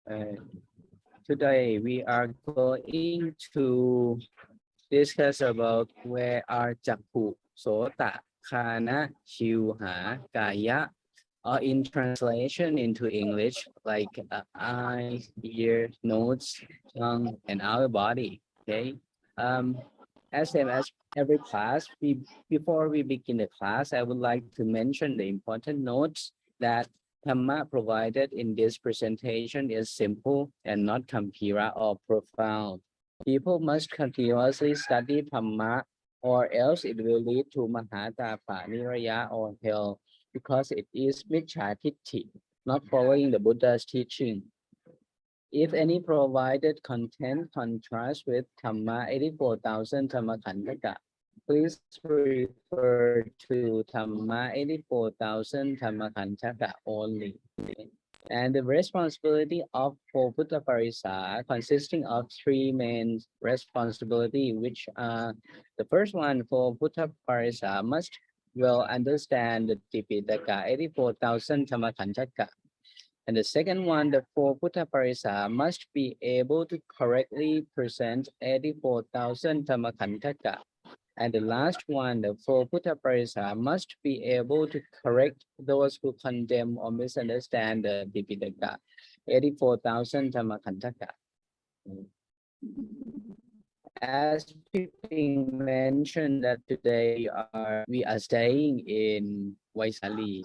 Uh, Today we are going to discuss about where are Jakku, Sota, Khana, Shiva, Kaya, or in translation into English, like eyes, ear, nose, tongue, and our body. Okay. Um, as same as every class, before we begin the class, I would like to mention the important notes that Dhamma provided in this presentation is simple and not complex or profound. People must continuously study Dhamma or else it will lead to Mahatapa, Niraya, or hell because it is Micchaทิฏฐิ, not following the Buddha's teaching. If any provided content contrasts with Dhamma 84,000 Dhammakantaka, please refer to Dhamma 84,000 Dhammakantaka only. And the responsibility of for Buddha Parisa consisting of three main responsibility, which the first one for Buddha Parisa must well understand the Tipitaka 84,000 Dhammakantaka. And the second one, the four Buddha Parisa must be able to correctly present 84,000 Dhammakantaka. And the last one, the four Buddha Parisa must be able to correct those who condemn or misunderstand the Tipitaka, 84,000 Dhammakantaka. As Piping mentioned that today we are staying in Vaishali,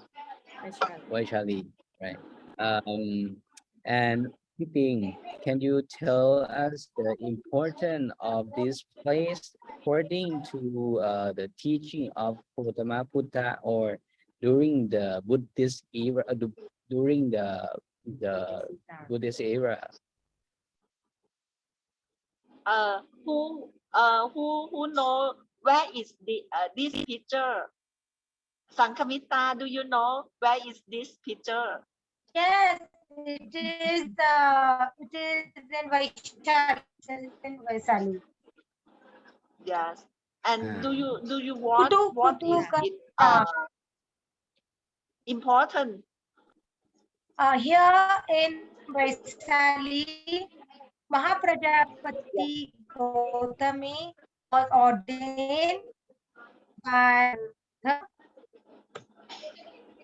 right? And Piping, can you tell us the importance of this place according to the teaching of Gautama Buddha or during the Buddhist era, during the Buddhist era? Who know where is the this picture? Sankamita, do you know where is this picture? Yes, it is in Vaishali. It is in Vaishali. Yes. And do you want what is it important? Here in Vaishali, Mahaprajapati Gautami was ordained by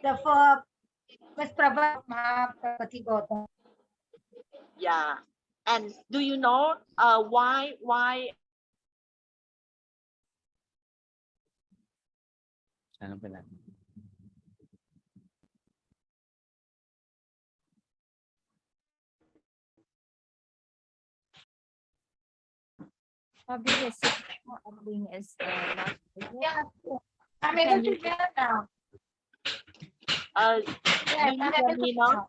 the first Prabha Mahaprajapati Gautami. Yeah. And do you know why Probably the signal of link is not. Yeah, I'm able to hear now. yes, I'm able to hear.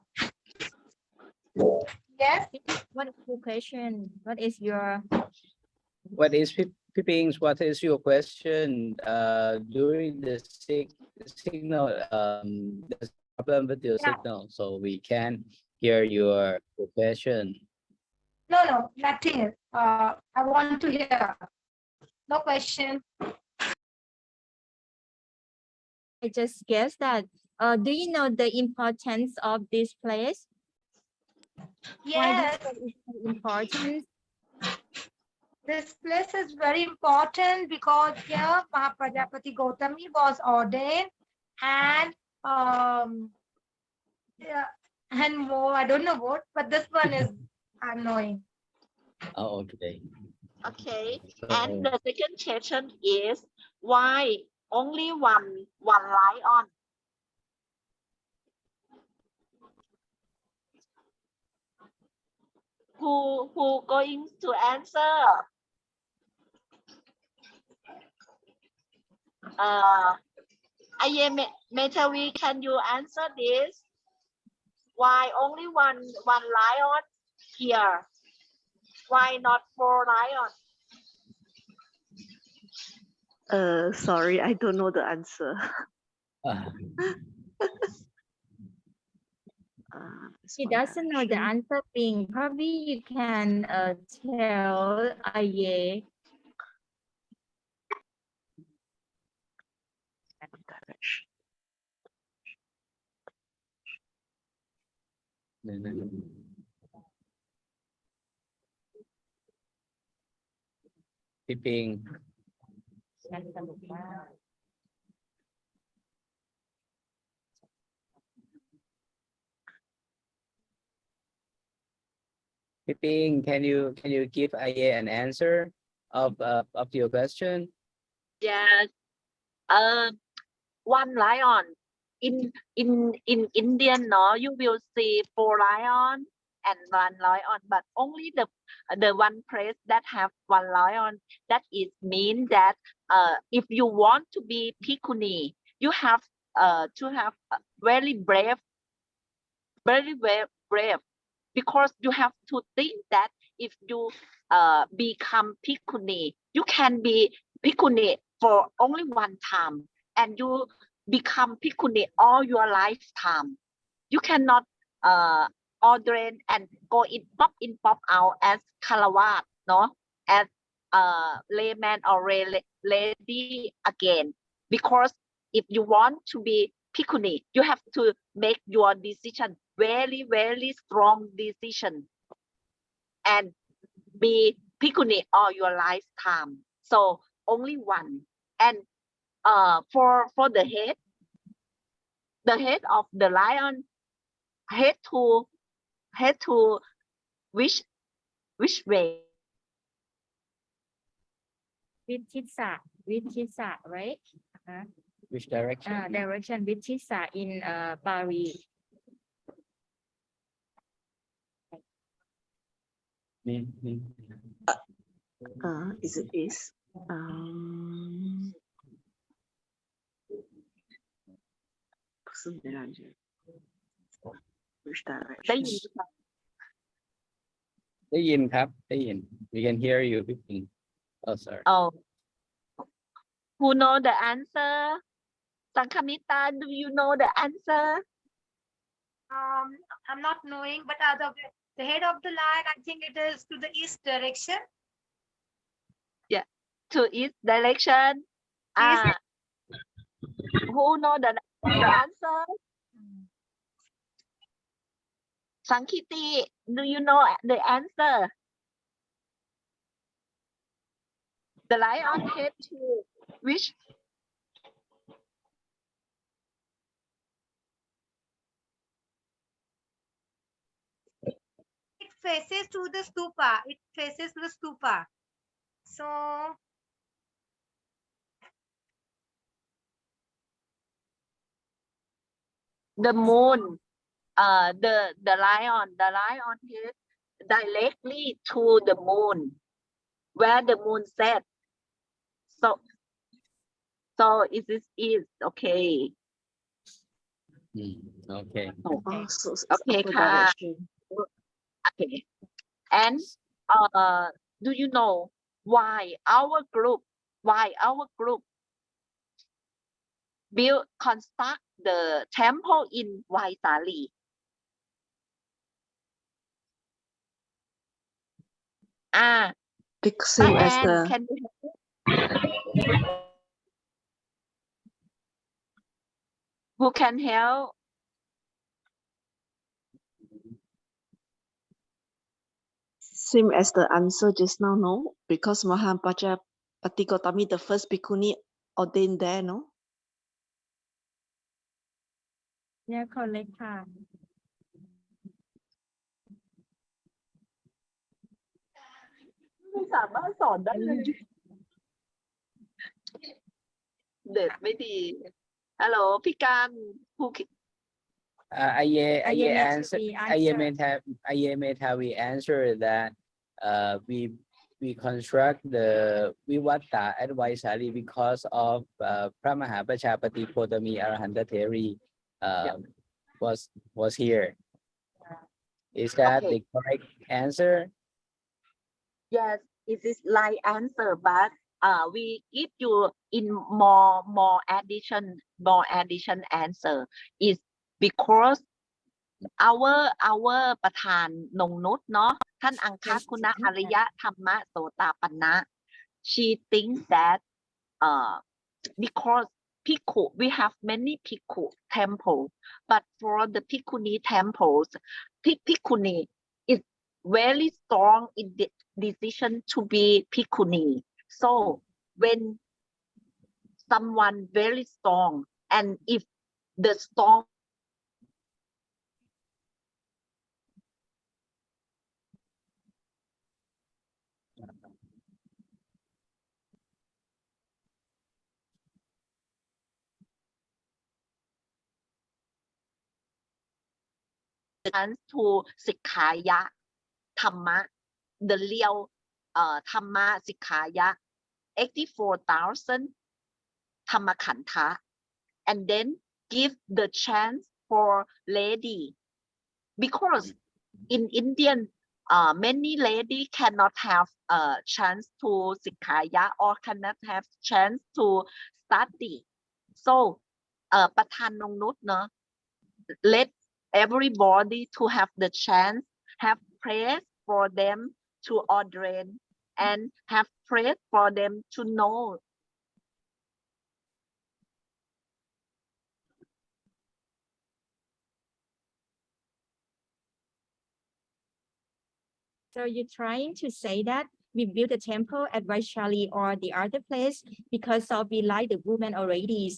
Yes. What is your question? What is your Pipings, what is your question? During the signal, there's a problem with your signal, so we can hear your question. No, nothing. I want to hear. No question. I just guess that do you know the importance of this place? Yes. Why this place is so important? This place is very important because here Mahaprajapati Gautami was ordained and yeah, and more, I don't know what, but this one is annoying. Oh, okay. Okay. So, And the second question is why only one lion? Who going to answer? Metavi, can you answer this? Why only one lion here? Why not four lions? Sorry, I don't know the answer. She doesn't know the answer, Ping. Probably you can tell Aye. พี่ปิง ฉันสนุกมาก พี่ปิง can you give Aye an answer of your question? Yes. One lion in Indian, no, you will see 4 lion and 1 lion, but only the one place that have 1 lion. That is mean that if you want to be Bhikkhuni, you have to have very brave, because you have to think that if you become Bhikkhuni, you can be Bhikkhuni for only 1 time, and you become Bhikkhuni all your lifetime. You cannot ordain and go in pop out as Kalavat, no, as layman or lady again. Because if you want to be Bhikkhuni, you have to make your decision very strong decision and be Bhikkhuni all your lifetime. So only one. And for the head of the lion head to which way? วิชิสะ right Which direction? direction วิชิสะ in Paris Is it is? Which ได้ direction? ยินไหม ได้ยินครับ ได้ยิน we can hear you พี่ปิง oh sorry Oh, who know the answer? Sankhamita, do you know the answer? I'm not knowing, but the head of the lion, I think it is to the east direction. To east direction. Who know the answer? Sankiti, do you know the answer? The lion head to which? It faces to the stupa. It faces to the stupa. So The moon. The lion head directly to the moon, where the moon set. So it is okay. okay Oh, so it's Okay, upper ka. direction. Okay. And do you know why our group construct the temple in Vaisali? Same as And the can you who can help? same as the answer just now, no? Because Mahapacha Patigotami, the first bhikkhuni ordained there, no? yeah correct ค่ะ ไม่สามารถสอนได้เลยเด็ดไม่ดีฮัลโหลพี่การผู้ Aye answer answer. Aye Metavi answer that we construct the Vivatta at Vaisali because of Pramaha Pachapati Potami Arahanta Theri was here. Is that Okay. the correct answer? Yes, it is right answer, but we give you in more addition answer is because our ประธานนงนุชเนาะท่านอังคคุณอริยธรรมโสตาปันนะ she thinks that because Bhikkhu, we have many Bhikkhu temples, but for the Bhikkhuni temples, Bhikkhuni is very strong in the decision to be Bhikkhuni. So when someone very strong, and if the strong chance to Sikkha Dhamma, the real Dhamma Sikkha 84,000 Dhammakantha, and then give the chance for lady, because in Indian many lady cannot have a chance to Sikkha or cannot have chance to study. So ประธานนงนุชเนอะ let everybody to have the chance, have praise for them to ordain, and have praise for them to know. So you're trying to say that we build a temple at Vaishali or the other place because of we like the women already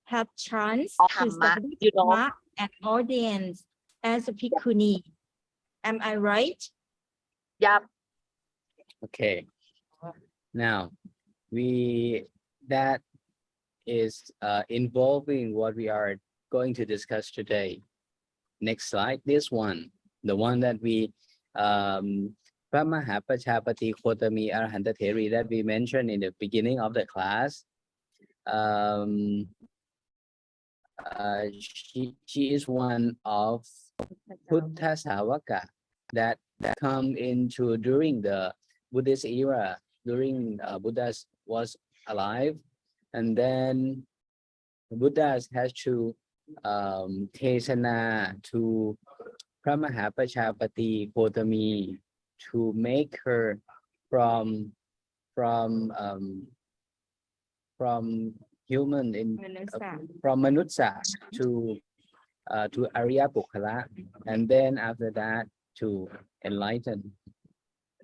have chance Of to Dhamma, study you know. Dhamma and audience as a bhikkhuni. Am I right? Yeah. Okay. Now, that is involving what we are going to discuss today. Next slide, this one, the one that we Pramahapachapati Khotami Arhanta Theri that we mentioned in the beginning of the class. She is one of Buddha Savaka that come into during the Buddhist era, during Buddha was alive, and then Buddha has to Tesana to Pramahapachapati Khotami to make her from human in from Manutsa to Arya Bukhala, and then after that to enlighten.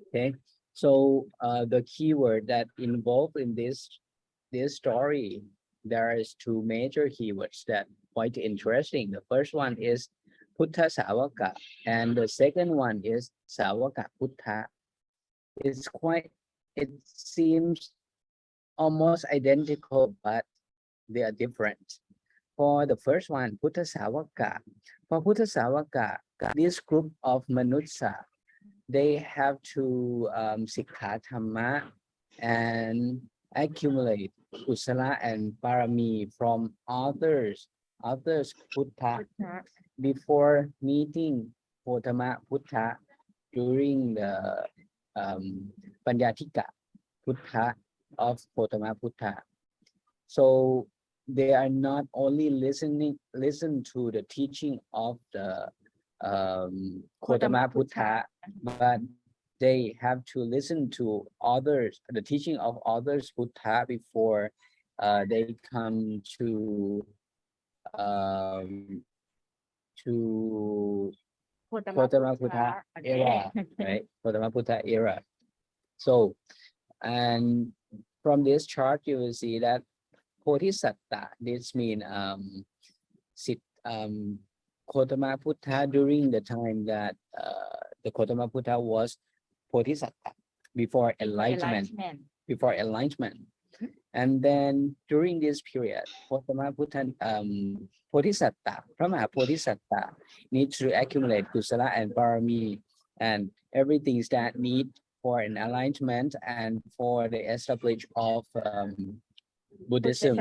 Okay, so the keyword that involved in this story, there is two major keywords that quite interesting. The first one is Buddha Savaka, and the second one is Savaka Buddha. It seems almost identical, but they are different. For the first one, Buddha Savaka, for Buddha Savaka, this group of Manutsa, they have to Sikkha Dhamma and accumulate Kusala and Parami from others Buddha before meeting Gautama Buddha during the Panyatika Buddha of Gautama Buddha. So they are not only listen to the teaching of the Gautama Buddha, but they have to listen to others, the teaching of others Buddha before they come to Gautama Buddha era, right? Gautama Buddha era. So, and from this chart, you will see that Bodhisatta, this means Gautama Buddha during the time that the Gautama Buddha was Bodhisatta before enlightenment. And then during this period, Gautama Buddha Bodhisatta, Brahma Bodhisatta needs to accumulate Kusala and Parami and everything that need for an enlightenment and for the establishment of Buddhism,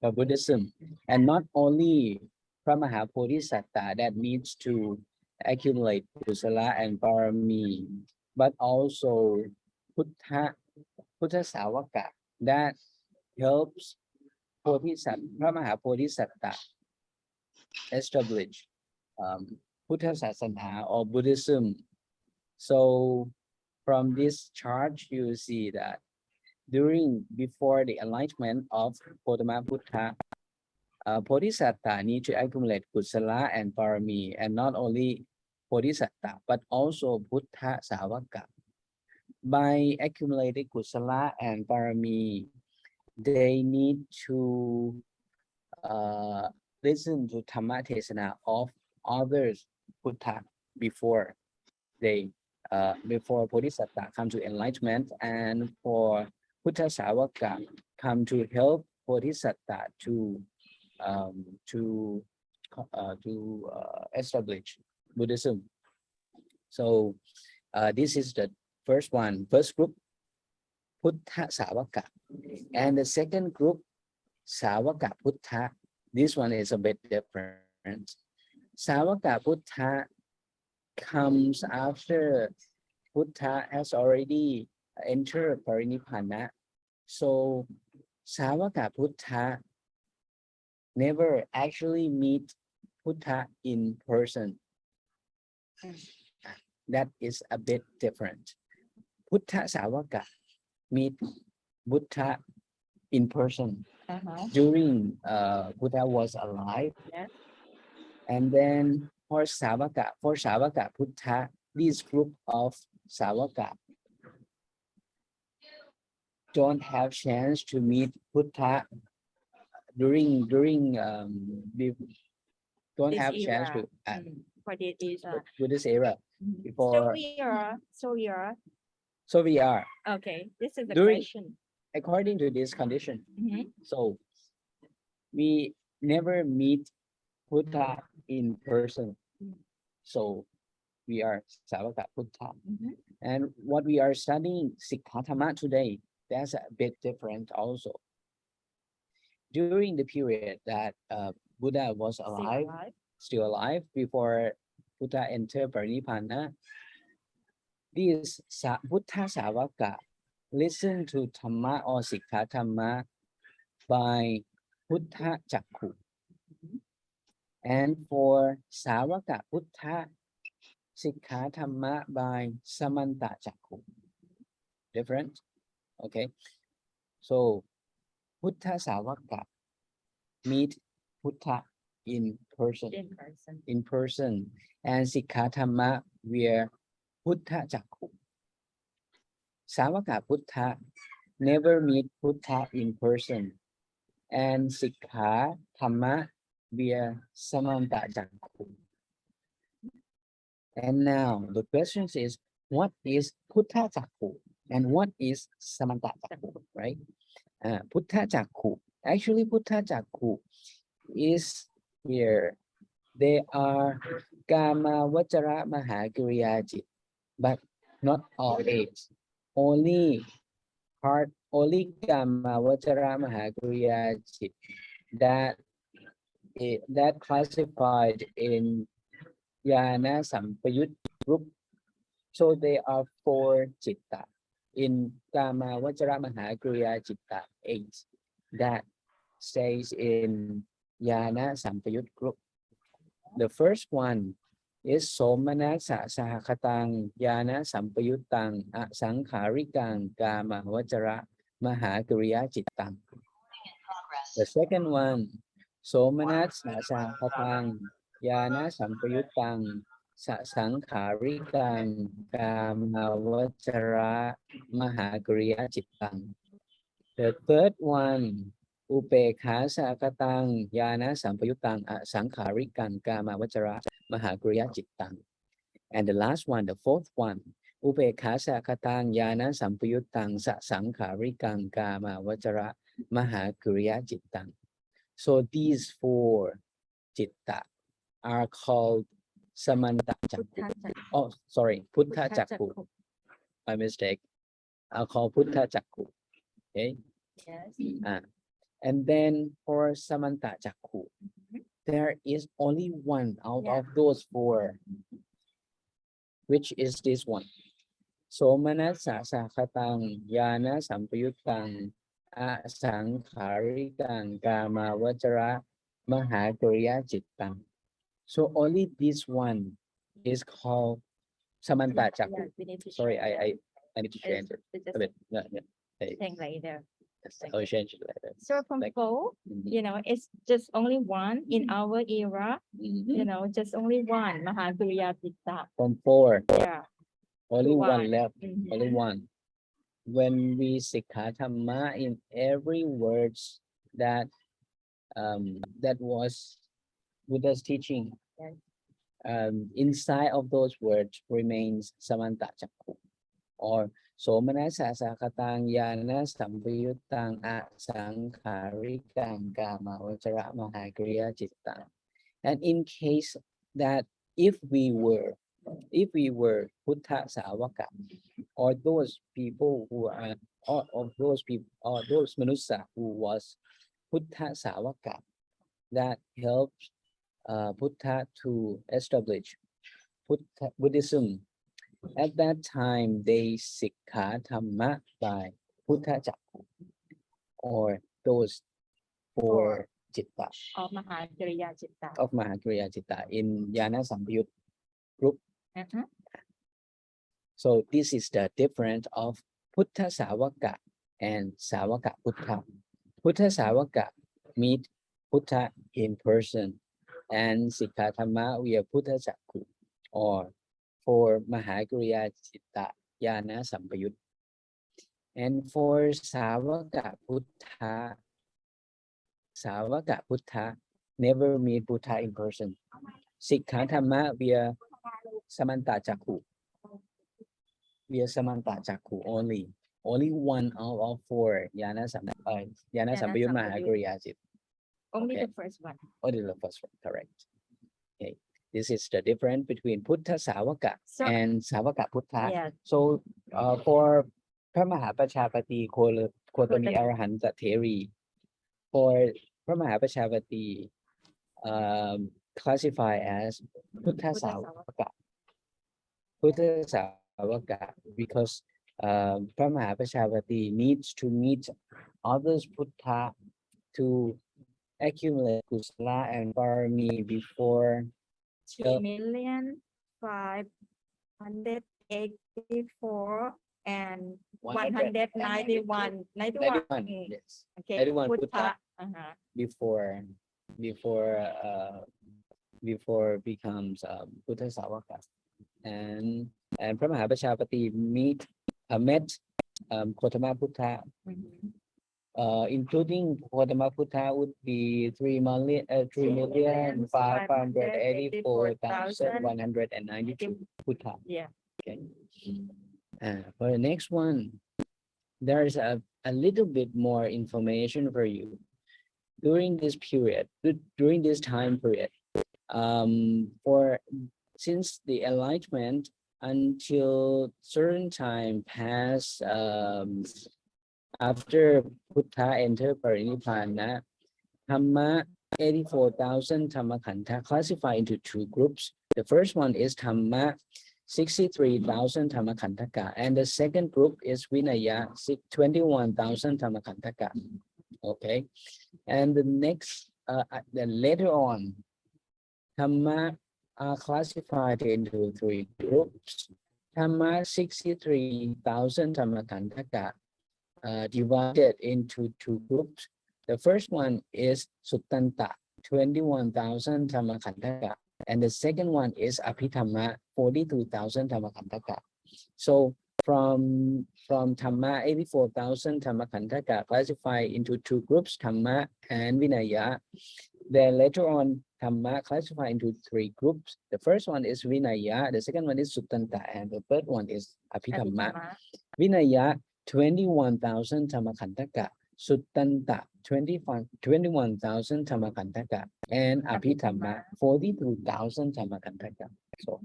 Buddhism, and not only Brahma Bodhisatta that needs to accumulate Kusala and Parami, but also Buddha Savaka that helps Brahma Bodhisatta establish Buddha Sasana or Buddhism. So from this chart, you see that before the enlightenment of Gautama Buddha, Bodhisatta need to accumulate Kusala and Parami, and not only Bodhisatta, but also Buddha Savaka. by accumulating kusala and parami, they need to listen to Dhamma Tesana of others Buddha before they before Bodhisattva come to enlightenment, and for Buddha Savaka come to help Bodhisattva to establish Buddhism. So this is the first group, Buddha Savaka, and the second group, Savaka Buddha. This one is a bit different. Savaka Buddha comes after Buddha has already entered Parinibbana. So Savaka Buddha never actually meet Buddha in person. That is a bit different. Buddha Savaka meet Buddha in person during Buddha was alive. Yes. And then for Savaka Buddha, this group of Savaka don't have chance to meet Buddha during don't This have chance era. to For this is with this era before. so we We are okay. This is the During- question. according to this condition. Mhm. So we never meet Buddha in person. So we are Savaka Buddha. Mhm. And what we are studying Sikkha Dhamma today, that's a bit different also. During the period that Buddha was still alive before Buddha entered Parinibbana, this Buddha Savaka listen to Dhamma or Sikkha Dhamma by Buddha Jakku. And for Savaka Buddha, Sikkha Dhamma by Samanta Jakku. Different? Okay. So Buddha Savaka meet Buddha in person. And Sikkha Dhamma where Buddha Jakku. Savaka Buddha never meet Buddha in person. And Sikkha Dhamma via Samanta Jakku. And now the question is, what is Buddha Jakku and what is Samanta Jakku, right? Buddha Jakku. Actually, Buddha Jakku is here. They are Kama Vajara Mahagiriyajit, but not all eight. Only Kama Vajara Mahagiriyajit that classified in Yana Sampayut group. So they are 4 citta in Kama Vajara Mahagriya Citta 8 that stays in Yana Sampayut group. The first one is Somanasa Sahakatang Yana Sampayutang Sankharikang Kama Vajara Mahagriya Cittang. The second one, Somanasa Sahakatang Yana Sampayutang Sankharikang Kama Vajara Mahagriya Cittang. The third one, Upekha Sakatang Yana Sampayutang Sankharikang Kama Vajara Mahagriya Cittang. And the last one, the fourth one, Upekha Sakatang Yana Sampayutang Sankharikang Kama Vajara Mahagriya Cittang. So these 4 citta are called Samanta Jakku. Oh, sorry, Buddha Jakku. My mistake. I'll call Buddha Jakku. Okay. Yes. And then for Samanta Jakku, there is only one out of those 4, which is this one. Somanasa Sakatang Yana Sampayutang Sankharikang Kama Vajara Mahagriya Cittang. So only this one is called Samanta Jakku. Sorry, I need to change it a bit. Thing later. I'll change it later. So from Like- 4, it's just only one in our era. Just only one Mahagriya Citta. From 4, Yeah. only to one left. Mhm. Only one. when we Sikkha Dhamma in every words that that was Buddha's teaching, inside of those words remains Samanta Chakku or Somanasa Sakatang Yana Sambhayutang Asankharikang Kama Vachara Mahakriya Chitta. And in case that if we were Buddha Savaka, or those people who are, or of those people, or those Manusa who was Buddha Savaka, that helps Buddha to establish Buddhism. At that time, they Sikkha Dhamma by Buddha Chakku, or those four Chitta of Mahakriya Chitta. of Mahakriya Chitta in Yana Sambhayut group. So this is the difference of Buddha Savaka and Savaka Buddha. Buddha Savaka meet Buddha in person, and Sikkha Dhamma we are Buddha Chakku, or for Mahakriya Chitta Yana Sambhayut. And for Savaka Buddha never meet Buddha in person. Sikkha Dhamma via Samanta Chakku. Via Samanta Chakku only. Only one out of four Yana Sambhayut Mahakriya Chitta. Only Okay. the first one. Only the first one, correct. Okay. This is the difference between Buddha Savaka So- and Savaka Buddha. Yeah. So for Pramahapachapati Kotami Arahanta Theri, for Pramahapachapati classify as Buddha Savaka. Buddha Savaka, because Pramahapachapati needs to meet others Buddha to accumulate kusala and parami before 3,584 and 191. 191. 91, yes. Okay. 91 Buddha Uh-huh. before becomes Buddha Savaka. And Pramahapachapati met Kotama Buddha, Mhm. including Kotama Buddha would be 3,584,192 Buddha. Yeah. Okay. For the next one, there's a little bit more information for you. During this period, during this time period, since the enlightenment until certain time passed, after Buddha entered Parinibbana, Dhamma 84,000 Dhamma Kanta classified into two groups. The first one is Dhamma 63,000 Dhamma Kantaka, and the second group is Vinaya 21,000 Dhamma Kantaka. Okay, and the next, then later on, Dhamma are classified into three groups. Dhamma 63,000 Dhamma Kantaka divided into two groups. The first one is Suttanta 21,000 Dhamma Kantaka, and the second one is Abhidhamma 42,000 Dhamma Kantaka. So from Dhamma 84,000 Dhamma Kantaka classified into two groups, Dhamma and Vinaya. Then later on, Dhamma classified into three groups. The first one is Vinaya, the second one is Suttanta, and the third one is Abhidhamma. Abhidhamma. Vinaya 21,000 Dhamma Kantaka, Suttanta 21,000 Dhamma Kantaka, and Abhidhamma 42,000 Dhamma Kantaka. So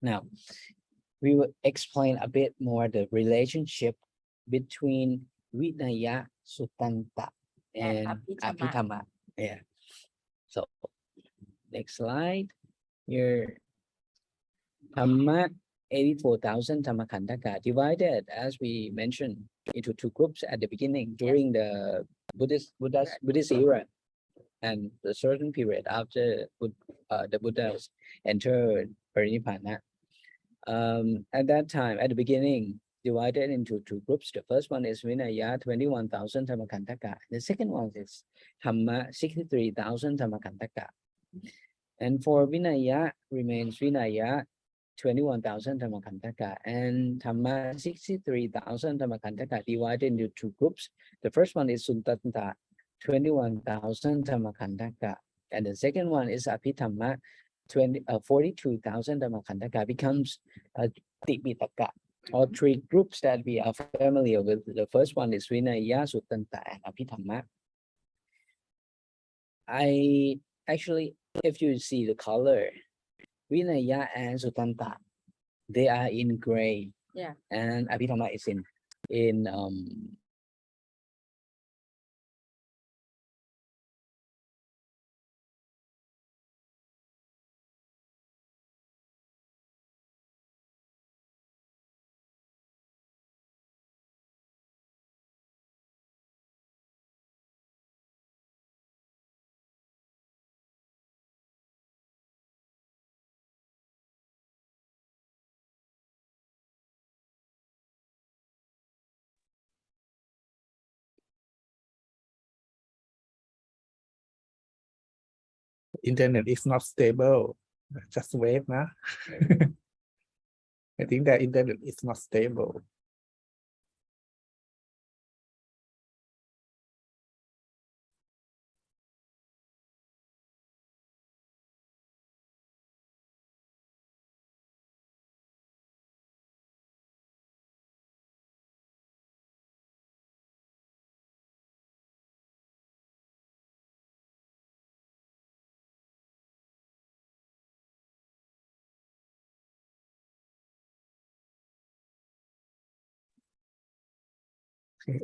now we will explain a bit more the relationship between Vinaya, Suttanta, and Abhidhamma. Abhidhamma. Yeah. So next slide. Here, Dhamma 84,000 Dhamma Kantaka divided, as we mentioned, into two groups at the beginning during the Buddhist era, and a certain period after the Buddhas entered Parinibbana. At that time, at the beginning, divided into two groups. The first one is Vinaya 21,000 Dhamma Kantaka. The second one is Dhamma 63,000 Dhamma Kantaka. And for Vinaya remains Vinaya 21,000 Dhammakantaka, and Dhamma 63,000 Dhammakantaka divided into two groups. The first one is Suttanta, 21,000 Dhammakantaka, and the second one is Abhidhamma, 42,000 Dhammakantaka, becomes Tipitaka, or three groups that we are familiar with. The first one is Vinaya, Suttanta, and Abhidhamma. I actually, if you see the color, Vinaya and Suttanta, they are in gray. Yeah. And Abhidhamma is in Internet is not stable. Just wait, nah. I think that internet is not stable.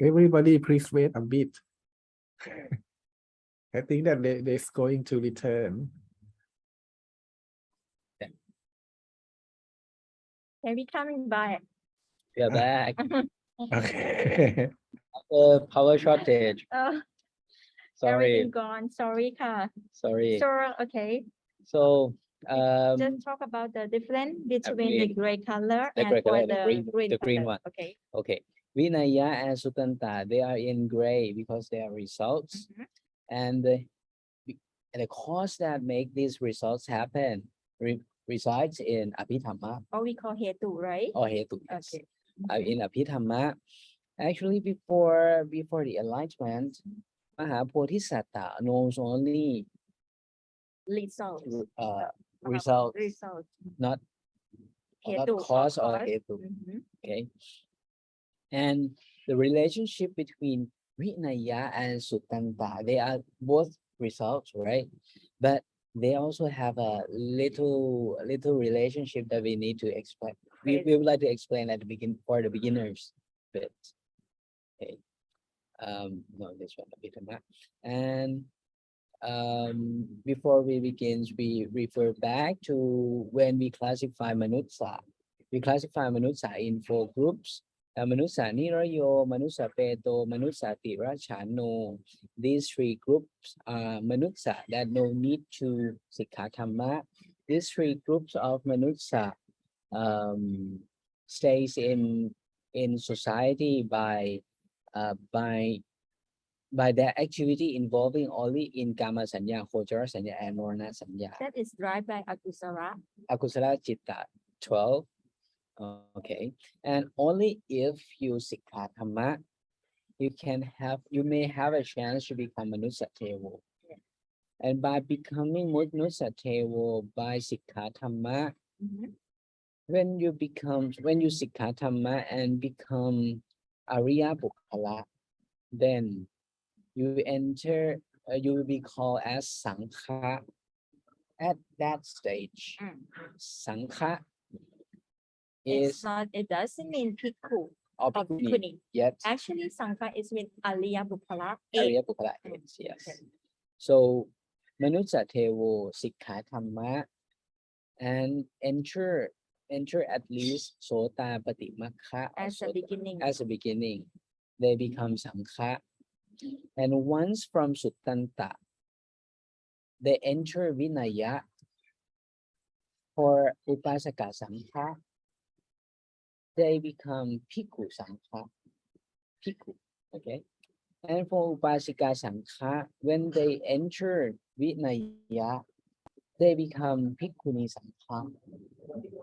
Everybody, please wait a bit. I think that they're going to return. Can we coming back? we are back. Okay. Power shortage. Oh, Sorry, everything gone. Sorry, ka. sorry. So, okay. So Just talk about the difference between the green- gray color the and gray for color, the the green color. one. Okay. Okay, Vinaya and Suttanta, they are in gray because they are results, Mhm. and the cause that make these results happen resides in Abhidhamma Or we call hetu, right? or Hetu. Yes. Okay. In Abhidhamma, actually before the enlightenment, Mahabodhisattva knows only Result. result, Result. not Hetu, cause or cause. Hetu. Mhm. Okay, and the relationship between Vinaya and Suttanta, they are both results, right? But they also have a little relationship that we need to explain. We would like to explain at the for the beginners bit. Okay. No, this one a bit more. And before we begin, we refer back to when we classify Manutsa. We classify Manutsa in four groups. Manusa Nirayo, Manusa Peto, Manusa Tirachano. These three groups are Manusa that no need to Sikkha Dhamma. These three groups of Manusa stays in society by their activity involving only in Kama Sanya, Khojara Sanya, and Morana Sanya. That is driven by Akusara. Akusala Chitta 12. Okay. And only if you Sikkha Dhamma, you may have a chance to become Manusatevo. And by becoming Manusatevo by Sikkha Dhamma, Mhm. when you Sikkha Dhamma and become Ariya Bukkhala, then you enter, you will be called as Sankha. At that stage, Mm. Sankha It's is not, it doesn't mean Bhikkhu or or Bhikkhuni, Bhikkhuni. yet Actually, Sangha is with Aliyah Bukkhala. Ariya Bukkhala is, yes. So Manusatevo Sikkha Dhamma and enter at least Sota Patimakha As a beginning. as a beginning. They become Sankha. And once from Suttanta, they enter Vinaya for Upasaka Sankha. They become Bhikkhu Sankha. Bhikkhu, okay? And for Upasika Sankha, when they enter Vinaya, they become Bhikkhuni Sangha.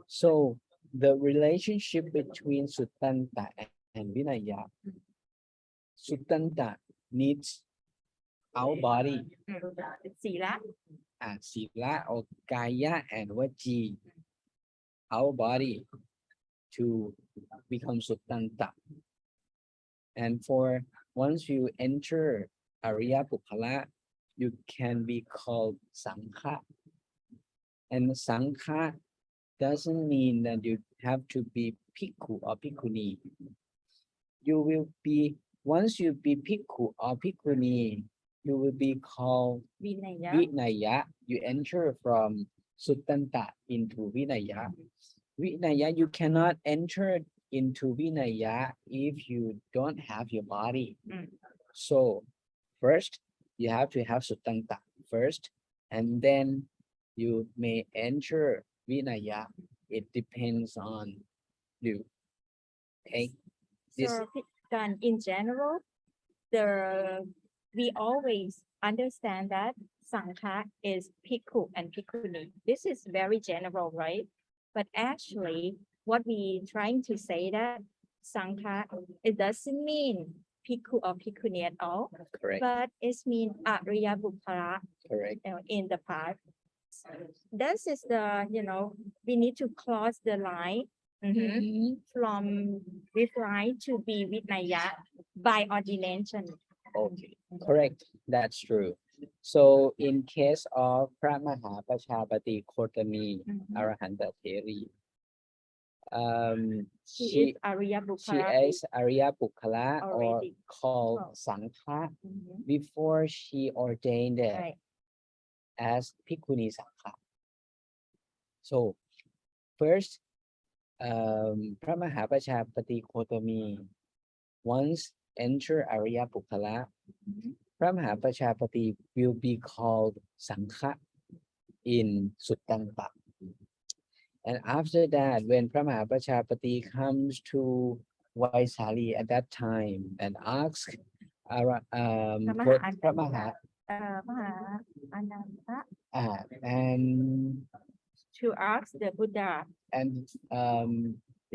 So the relationship between Suttanta and Vinaya, Suttanta needs our body, ศีละ Sila or Kaya and Vaci, our body to become Suttanta. And for once you enter Arya Bukkhala, you can be called Sangha. And Sangha doesn't mean that you have to be Bhikkhu or Bhikkhuni. You will be, once you be Bhikkhu or Bhikkhuni, you will be called วินัยะ Vinaya. You enter from Suttanta into Vinaya. Vinaya, you cannot enter into Vinaya if you don't have your body. Mm. So first, you have to have Suttanta first, and then you may enter Vinaya. It depends on you. Okay. This So then in general, we always understand that Sangha is Bhikkhu and Bhikkhuni. This is very general, right? But actually, what we trying to say that Sangha, it doesn't mean Bhikkhu or Bhikkhuni at all, correct. but it means Arya Bukkhala, Correct. in the past. This is the, we need to cross the line from this line to be Vinaya by ordination. Okay, correct. That's true. So in case of Pra Mahapachapati Kotami Arahanta Theri, She is Arya she Bukkhala. is Arya Bukkhala or Already. called Oh. Sangha Mhm. before she ordained Right. as Bhikkhuni Sangha. So first, Pra Mahapachapati Kotami once enter Arya Bukkhala, Pra Mahapachapati will be called Sangha in Suttanta. And after that, when Pra Mahapachapati comes to Vaisali at that time and asks Pra Maha, มหาอนันตะ and to ask the Buddha.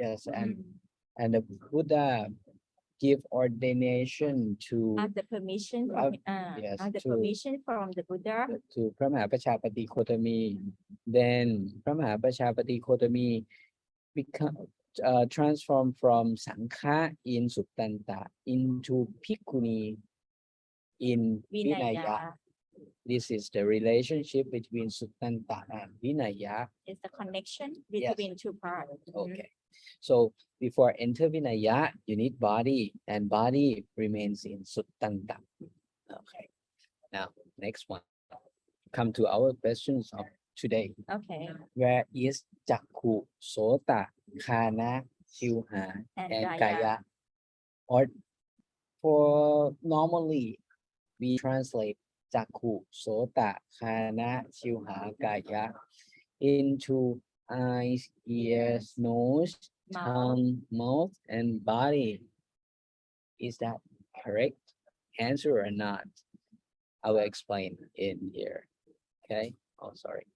yes, and the Buddha give ordination to Ask the permission from yes, ask the to- permission from the Buddha. to Pra Mahapachapati Kotami. Then Pra Mahapachapati Kotami become transform from Sangha in Suttanta into Bhikkhuni in Vinaya. Vinaya This is the relationship between Suttanta and Vinaya. is the connection Yes. between two parts. Okay. So before enter Vinaya, you need body, and body remains in Suttanta. Okay. Now, next one. Come to our questions of today. Okay. Where is Jakku, Sota, Khana, Shilha, And and Kaya. Kaya? Or for normally, we translate Jakku, Sota, Khana, Shilha, Kaya into eyes, ears, nose, Mouth. tongue, mouth, and body. Is that correct answer or not? I will explain in here. Okay. Oh, sorry.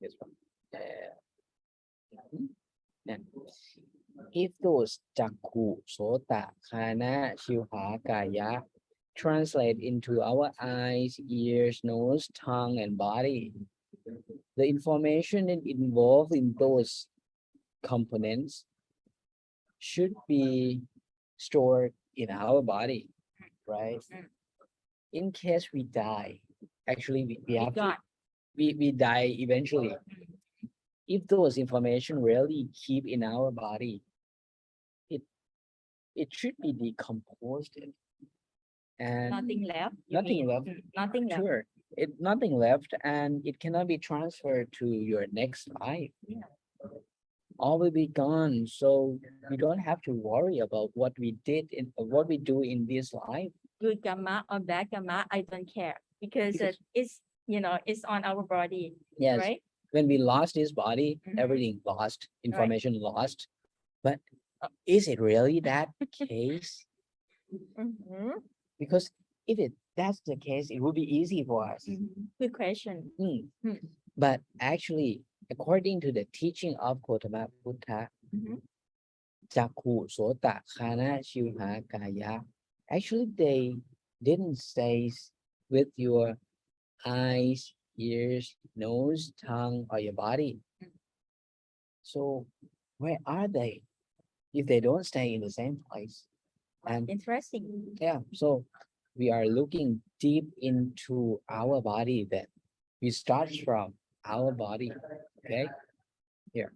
This one. Yeah. If those Jakku, Sota, Khana, Shilha, Kaya translate into our eyes, ears, nose, tongue, and body, the information involved in those components should be stored in our body, right? In case we die, actually we have to, God. we die eventually. If those information really keep in our body, it should be decomposed and Nothing left. you nothing mean? left. Nothing left. Sure, nothing left, and it cannot be transferred to your next life. Yeah. All will be gone, so you don't have to worry about what we did in what we do in this life. Good karma or bad karma, I don't care because Because- it's it's on our body, Yes, right? when we lost this body, Mhm. everything lost, information lost. But is it really that case? Mhm. Because if that's the case, it would be easy for us. Good question. Hmm. But actually, according to the teaching of Gautama Buddha, Mhm. Jakku, Sota, Khana, Shivha, Kaya, actually they didn't say with your eyes, ears, nose, tongue, or your body. So where are they if they don't stay in the same place? And Interesting. yeah, so we are looking deep into our body then. We start from our body, okay? Here.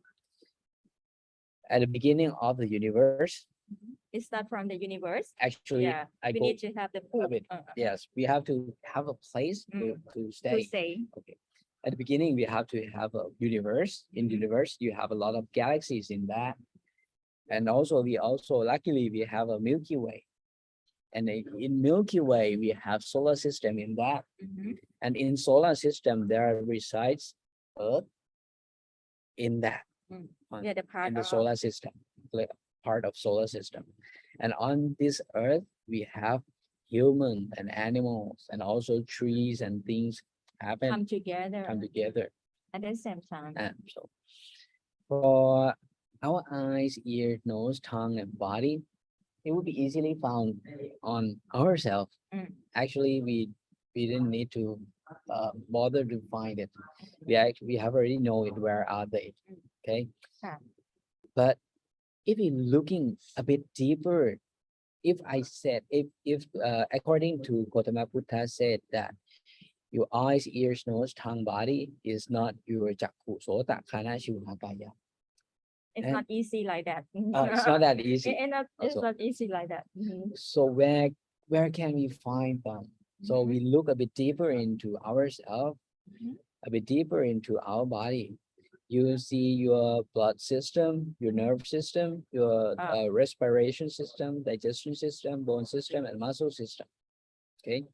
At the beginning of the universe, It's not from the universe. actually, Yeah, I we go need to have the a proof bit. Yes, we have to have a place to to stay. say. Okay. At the beginning, we have to have a universe. In the universe, you have a lot of galaxies in that. And also, luckily, we have a Milky Way. And in Milky Way, we have solar system in that. Mhm. And in solar system, there resides Earth in that. Mm. on- We are the part in the of. solar system, part of solar system. And on this Earth, we have human and animals and also trees and things happen, Come together come together. at the same time. And so for our eyes, ear, nose, tongue, and body, it would be easily found on ourselves. Mm. Actually, we didn't need to bother to find it. We have already know it. Where are they? Okay. Yeah. But if you're looking a bit deeper, if I said if according to Gautama Buddha said that your eyes, ears, nose, tongue, body is not your jakku, sota, khana, shivha, kaya. It's And- not easy like that. It's not that easy. It's also. not easy like that. Mhm. So where can we find them? So we look a bit deeper into ourselves, Mhm. a bit deeper into our body. You see your blood system, your nerve system, your Ah. respiration system, digestion system, bone system, and muscle system. Okay,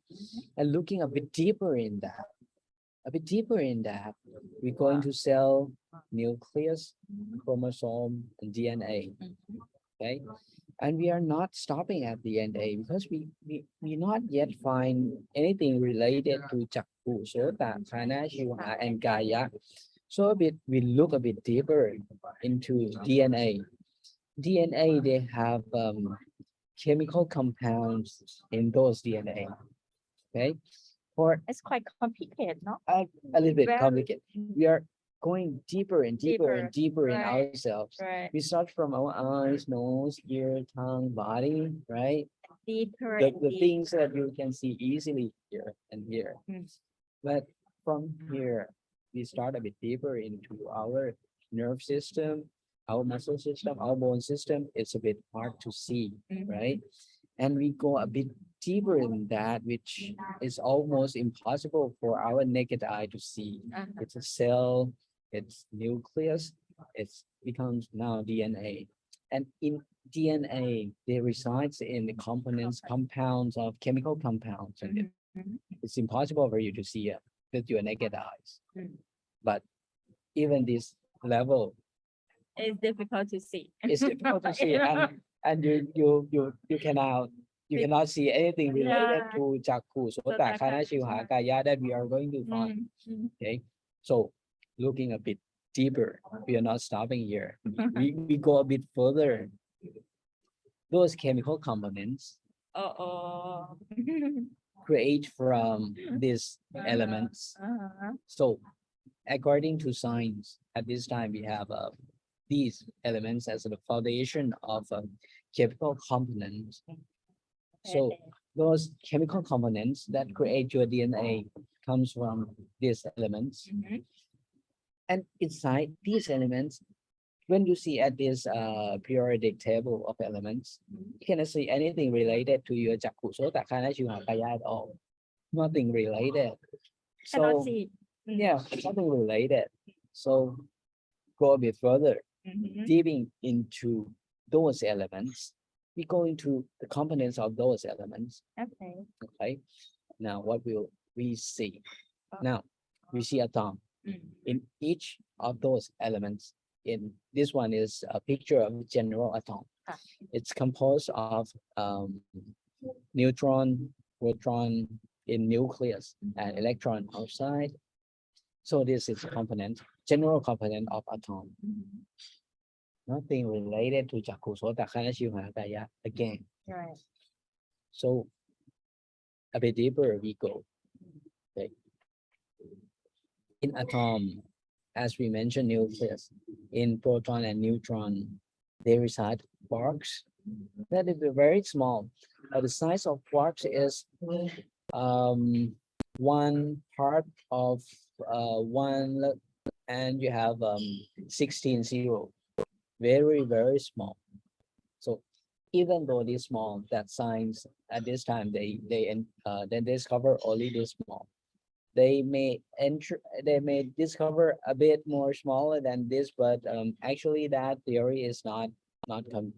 and looking a bit deeper in that, we're going to cell, nucleus, chromosome, and DNA. Okay, and we are not stopping at DNA because we not yet find anything related to Chakku, Sota, Khana, Shivha, and Kaya. So we look a bit deeper into DNA. DNA, they have chemical compounds in those DNA. Okay, for It's quite complicated, no? a little bit Very- complicated. We are going deeper and deeper and deeper in right, ourselves. Right. We start from our eyes, nose, ear, tongue, body, right? Deeper The, and the deeper. things that you can see easily here and here. Mm. But from here, we start a bit deeper into our nerve system, our muscle system, our bone system. It's a bit hard to see, Mhm. right? And we go a bit deeper in that, which is almost impossible for our naked eye to see. Uh-huh. It's a cell, it's nucleus, it's becomes now DNA. And in DNA, they resides in the compounds of chemical compounds. And Mhm. it's impossible for you to see it with your naked eyes. Mm. But even this level It's difficult to see. is difficult to see, and you cannot see anything related Yeah. to Jakku, Sota, Sota, Khana, Khana, Shivha, Kaya that we are going to find. Okay, so looking a bit deeper, we are not stopping here. We go a bit further. Those chemical components Oh. create from these elements. Uh-huh. So according to science, at this time we have these elements as the foundation of chemical components. So those chemical components that create your DNA comes from these elements. Mhm. And inside these elements, when you see at this periodic table of elements, you cannot see anything related to your Jakku, Sota, Khana, Shivha, Kaya at all. Nothing related. Cannot So see. yeah, nothing related. So go a bit further, Mhm. digging into those elements. We go into the components of those elements. Okay. Okay. Now what will we see? Now we see atom. Mm. In each of those elements, in this one is a picture of general atom. Ah. It's composed of neutron, proton in nucleus, and electron outside. So this is component, general component of atom. Nothing related to Chakku Sota Khana Shiva Kaya again. Right. So a bit deeper we go. Okay. In atom, as we mentioned, nucleus, in proton and neutron, they reside quarks. That is very small. The size of quarks is one part of one, and you have 16 zero. Very, very small. So even though this small, that science at this time they discover only this small. They may discover a bit more smaller than this, but actually that theory is not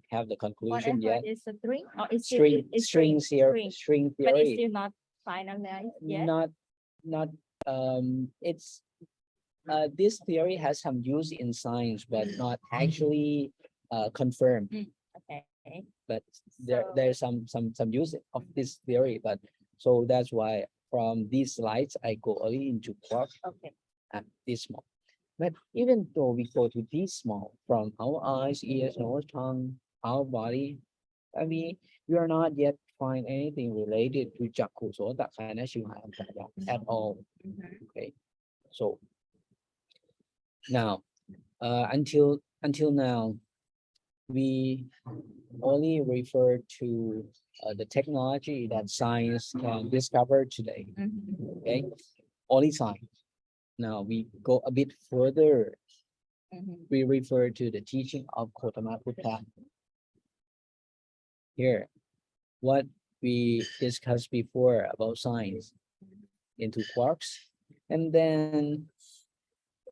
have the conclusion Whatever yet. is a string or is String string, string but it's theory, still not finalized yet. not it's this theory has some use in science, but not actually confirmed. Okay. But So- there's some use of this theory. But so that's why from these slides I go only into quark Okay. and this small. But even though we go to this small, from our eyes, ears, nose, tongue, our body, I mean, we are not yet find anything related to Chakku Sota Khana Shiva and Kaya at all. Okay, so now until now we only refer to the technology that science can discover today. Mhm. Okay, only science. Now we go a bit further. Mhm. We refer to the teaching of Gautama Buddha. Here, what we discussed before about science into quarks, and then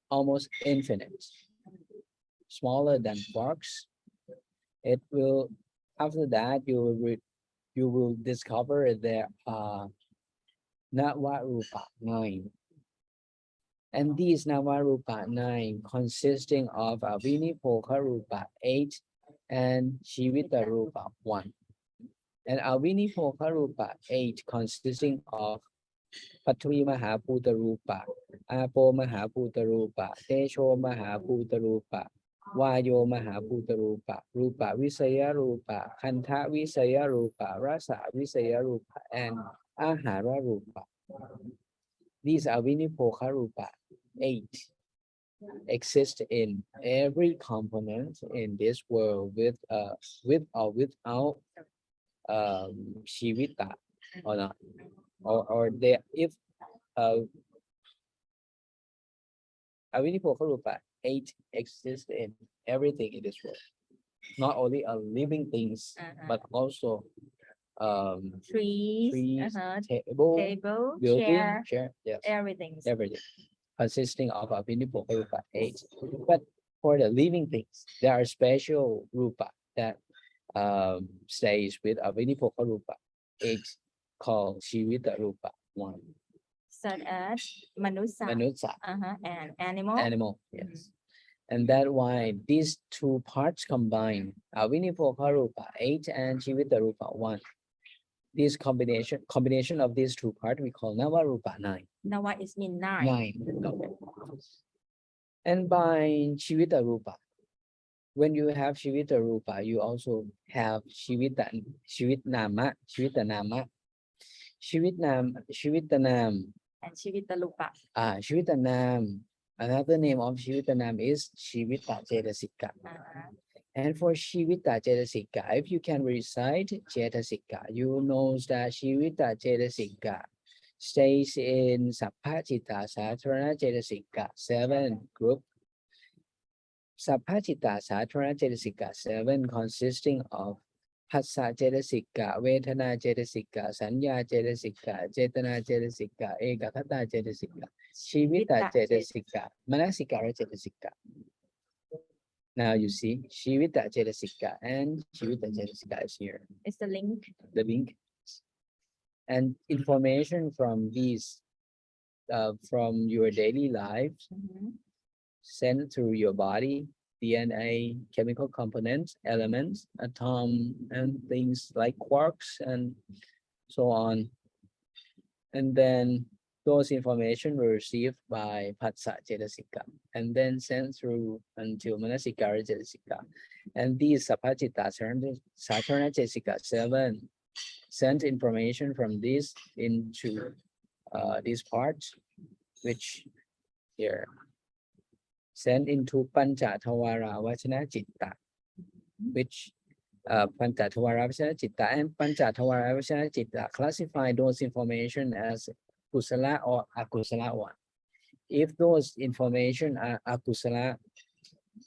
almost infinite, smaller than quarks. It will, after that you will discover there are Navarupa 9. And these Navarupa 9 consisting of Avinipokarupa 8 and Shivitarupa 1. And Avinipokarupa 8 consisting of Patri Mahaputarupa, Apo Mahaputarupa, Tesho Mahaputarupa, Vayo Mahaputarupa, Rupa Visaya Rupa, Kanta Visaya Rupa, Rasa Visaya Rupa, and Ahara Rupa. These are Vinipokarupa 8 exist in every component in this world with or without Shivita or not. Or they if Avinipokarupa 8 exists in everything in this world. Not only living things, but also Trees, trees, table, building, chair, yes, everything. everything consisting of Avinipokarupa 8. But for the living things, there are special rupa that stays with Avinipokarupa 8 called Shivita Rupa 1. Such as Manusa, Manutsa, and animal. animal, yes. And that's why these two parts combine, Avinipokarupa 8 and Jivita Rupa 1. This combination of these two parts we call Navarupa 9. Nava is mean 9. 9. Okay. And by Jivita Rupa, when you have Jivita Rupa, you also have Jivita Nama, Jivita Nama. Shivitanam, And Chivitalupa. Shivitanam. Another name of Shivitanam is Shivita Cetasika. And for Shivita Cetasika, if you can recite Cetasika, you know that Shivita Cetasika stays in Sappachita Sattvarana Cetasika 7 group. Sappachita Sattvarana Cetasika 7 consisting of Phassa Cetasika, Vedana Cetasika, Sanya Cetasika, Cetana Cetasika, Ekakata Cetasika, Shivita Cetasika, Manasikara Cetasika. Now you see Shivita Cetasika and Shivita Cetasika is here. It's the link. The link. And information from these, from your daily life, sent through your body, DNA, chemical components, elements, atom, and things like quarks and so on. And then those information were received by Phassa Cetasika and then sent through until Manasikara Cetasika. And these Sapajita Saturna Cetasika 7 sent information from this into this part, which here sent into Pancha Thawara Vachana Chitta, which Pancha Thawara Vachana Chitta and Pancha Thawara Vachana Chitta classify those information as kusala or akusala one. If those information are akusala,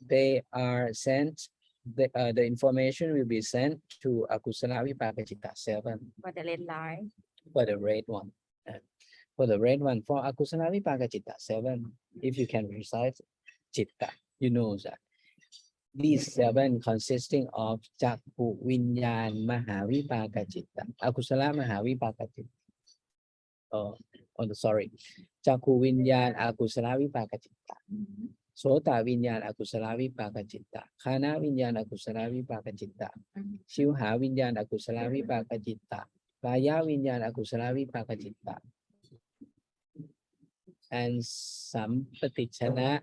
they are sent, the information will be sent to akusala vipaka chitta 7. For the red line. For the red one. For the red one, for akusala vipaka chitta 7, if you can recite chitta, you know that these 7 consisting of Chakku, Vinyan, Mahavipaka chitta, akusala Mahavipaka chitta. Sorry, Chakku Vinyan Akusala Vipaka Chitta, Sota Vinyan Akusala Vipaka Chitta, Khana Vinyan Akusala Vipaka Chitta, Shivha Vinyan Akusala Vipaka Chitta, Kaya Vinyan Akusala Vipaka Chitta, and Sampatichana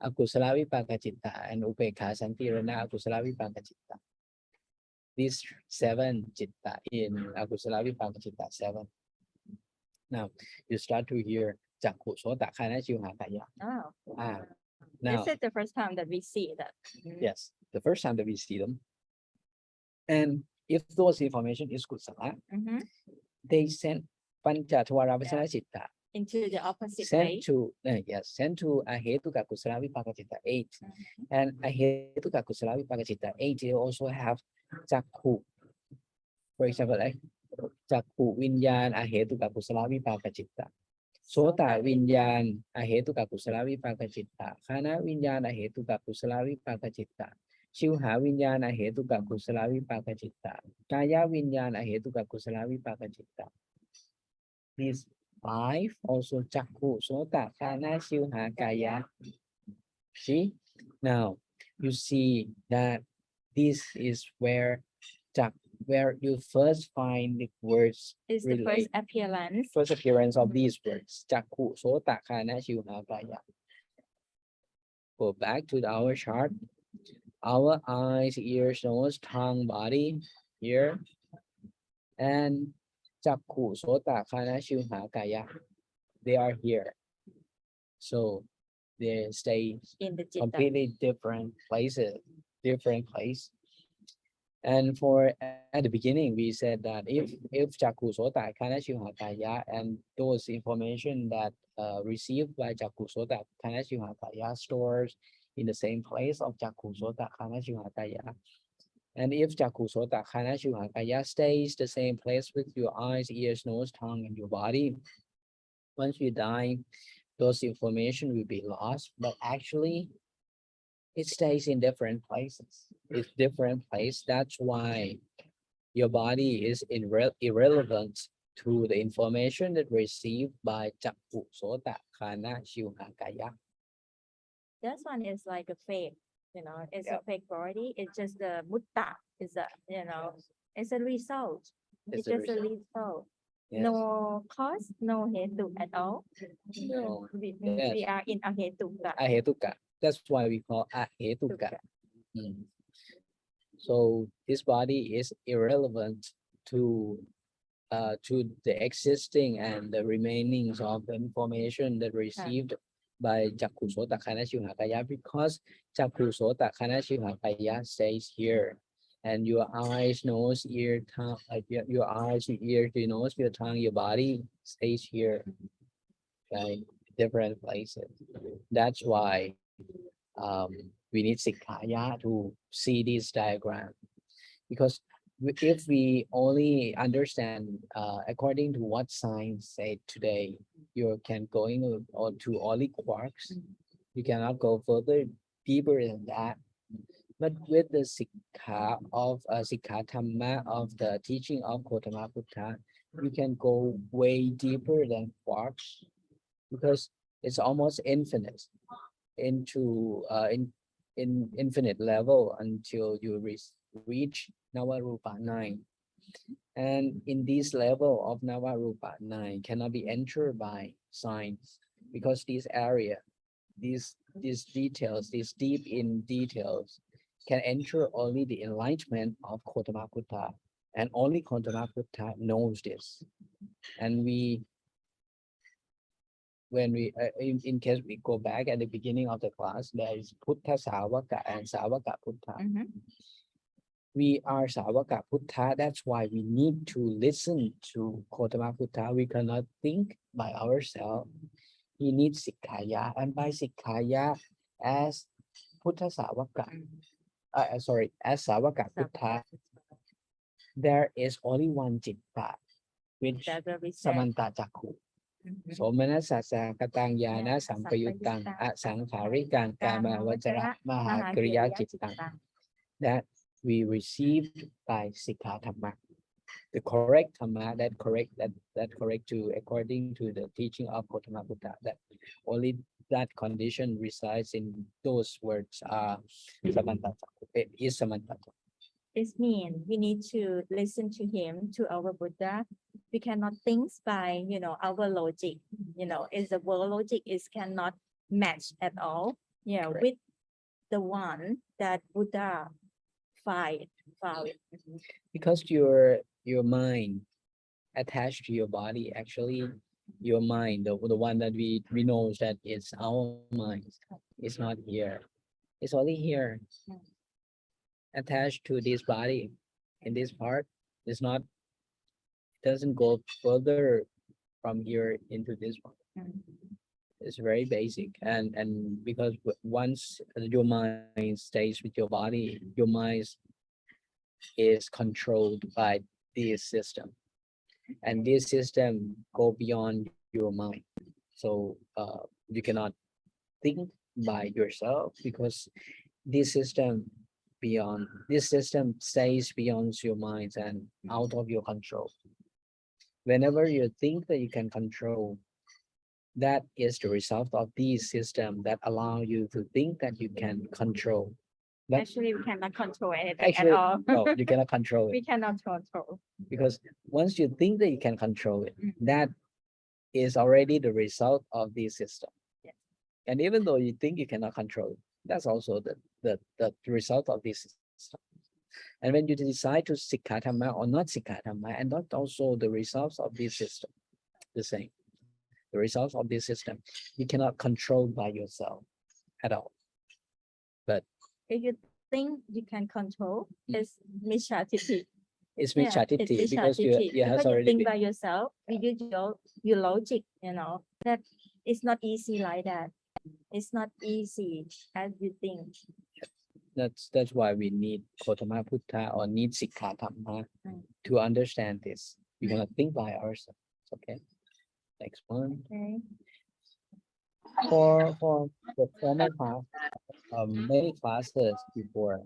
Akusala Vipaka Chitta, and Upekha Santirana Akusala Vipaka Chitta. These 7 chitta in Akusala Vipaka Chitta 7. Now you start to hear Chakku Sota Khana Shivha Kaya. Oh, Now, this is the first time that we see that. yes, the first time that we see them. And if those information is kusala, they send Panchatvara Vachana Chitta. Into the opposite Sent way. to sent to Ahetuka Kusala Vipaka Chitta 8. And Ahetuka Kusala Vipaka Chitta 8, they also have Chakku. For example, like Chakku Vinyan Ahetuka Kusala Vipaka Chitta. Sota Vinyan Ahetuka Kusala Vipaka Chitta. Khana Vinyan Ahetuka Kusala Vipaka Chitta. Shivha Vinyan Ahetuka Kusala Vipaka Chitta. Kaya Vinyan Ahetuka Kusala Vipaka Chitta. These 5 also Chakku, Sota, Khana, Shivha, Kaya. See? Now you see that this is where you first find the words Is the first appearance. first appearance of these words. Chakku, Sota, Khana, Shivha, Kaya. Go back to our chart. Our eyes, ears, nose, tongue, body here. And Chakku, Sota, Khana, Shivha, Kaya. They are here. So they stay In the chitta. completely different places, different place. And for at the beginning, we said that if Chakku Sota Khana Shivha Kaya and those information that received by Chakku Sota Khana Shivha Kaya stores in the same place of Chakku Sota Khana Shivha Kaya. And if Chakku Sota Khana Shivha Kaya stays the same place with your eyes, ears, nose, tongue, and your body, once you die, those information will be lost. But actually, it stays in different places. It's different place. That's why your body is irrelevant to the information that received by Chakku Sota Khana Shivha Kaya. This one is like a fake, it's Yep. a fake body. It's just the mutta is a, it's a result. It's a just a result. Yes. No cause, no hetu at all. No. We Yes. are in ahetuka. Ahetuka. That's why we call Ahetuka. So this body is irrelevant to the existing and the remainings of the information that received by Chakku Sota Khana Shivha Kaya, because Chakku Sota Khana Shivha Kaya stays here, and your eyes, nose, ear, tongue, your eyes, your ears, your nose, your tongue, your body stays here, right? Different places. That's why we need Sikkha to see this diagram, because if we only understand according to what science say today, you can going on to only quarks. You cannot go further deeper than that. But with the Sikkha of Sikkha Dhamma of the teaching of Gautama Buddha, you can go way deeper than quarks, because it's almost infinite into in infinite level until you reach Navarupa 9. And in this level of Navarupa 9 cannot be entered by science, because this area, these details, these deep in details can enter only the enlightenment of Gautama Buddha, and only Gautama Buddha knows this. And when we in case we go back at the beginning of the class, there is Buddha Savaka and Savaka Buddha. Mhm. We are Savaka Buddha. That's why we need to listen to Gautama Buddha. We cannot think by ourselves. He needs Sikkha, and by Sikkha, as Buddha Savaka, sorry, as Savaka Buddha, there is only one Citta, which That will be said. Samanta Jakku. Mhm. โสมนัสสะสะกตังญาณสัมปยุตตังอสังขาริกังกามาวจระมหากริยาจิตตัง that we received by Sikkha Dhamma. The correct Dhamma, that correct to according to the teaching of Gautama Buddha, that only that condition resides in those words are Samanta Jakku. It is Samanta Jakku. This means we need to listen to him, to our Buddha. We cannot think by, our logic. Is the world logic is cannot match at all. Correct. With the one that Buddha found. Because your mind attached to your body, actually your mind, the one that we know that it's our mind, is not here. It's only here, attached to this body. In this part, it's not, doesn't go further from here into this one. It's very basic, and because once your mind stays with your body, your mind is controlled by this system, and this system go beyond your mind. So you cannot think by yourself, because this system stays beyond your mind and out of your control. Whenever you think that you can control, that is the result of this system that allow you to think that you can control. But Actually, we cannot control anything actually, at all. no, you cannot control We it, cannot control. because once you think that you can control it, that is already the result of this system. Yes. And even though you think you cannot control it, that's also the result of this system. And when you decide to Sikkha Dhamma or not Sikkha Dhamma, and not also the results of this system, the same. The results of this system, you cannot control by yourself at all. But If you think you can control, it's Mishra Titi. it's Yeah, Miccha it's Titti, Mishra because you Titi. has Because you already think been, by yourself, you use your logic, that it's not easy like that. It's not easy as you think. that's why we need Gautama Buddha or need Sikkha Dhamma to understand this. We cannot think by ourselves. Okay. Next one. Okay. For the former class, many classes before,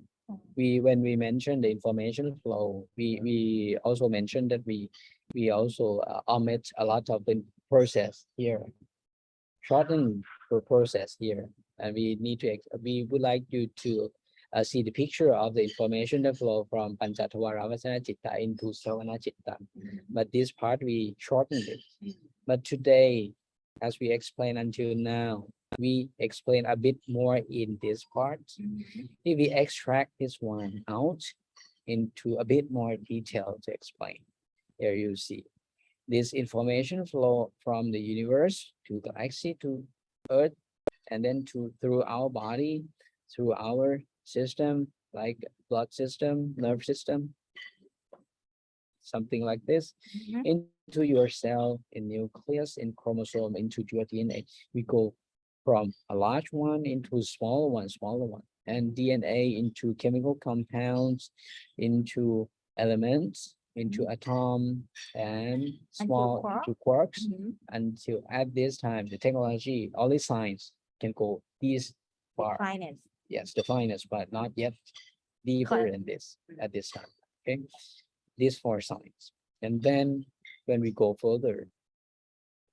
when we mentioned the information flow, we also mentioned that we also omit a lot of the process here, shorten the process here, and we would like you to see the picture of the information that flow from Panchatavara Vasana Citta into Savana Citta. But this part we shortened it. But today, as we explained until now, we explain a bit more in this part. If we extract this one out into a bit more detail to explain, here you see this information flow from the universe to galaxy to Earth, and then through our body, through our system, like blood system, nerve system, something like this, into your cell, in nucleus, in chromosome, into your DNA. We go from a large one into smaller one, and DNA into chemical compounds, into elements, into atom, and small quark. into quarks. Mhm. Until at this time, the technology, only science can go this far. Finance. Yes, the finest, but not yet deeper Correct. in this at this time. Okay, these four signs. And then when we go further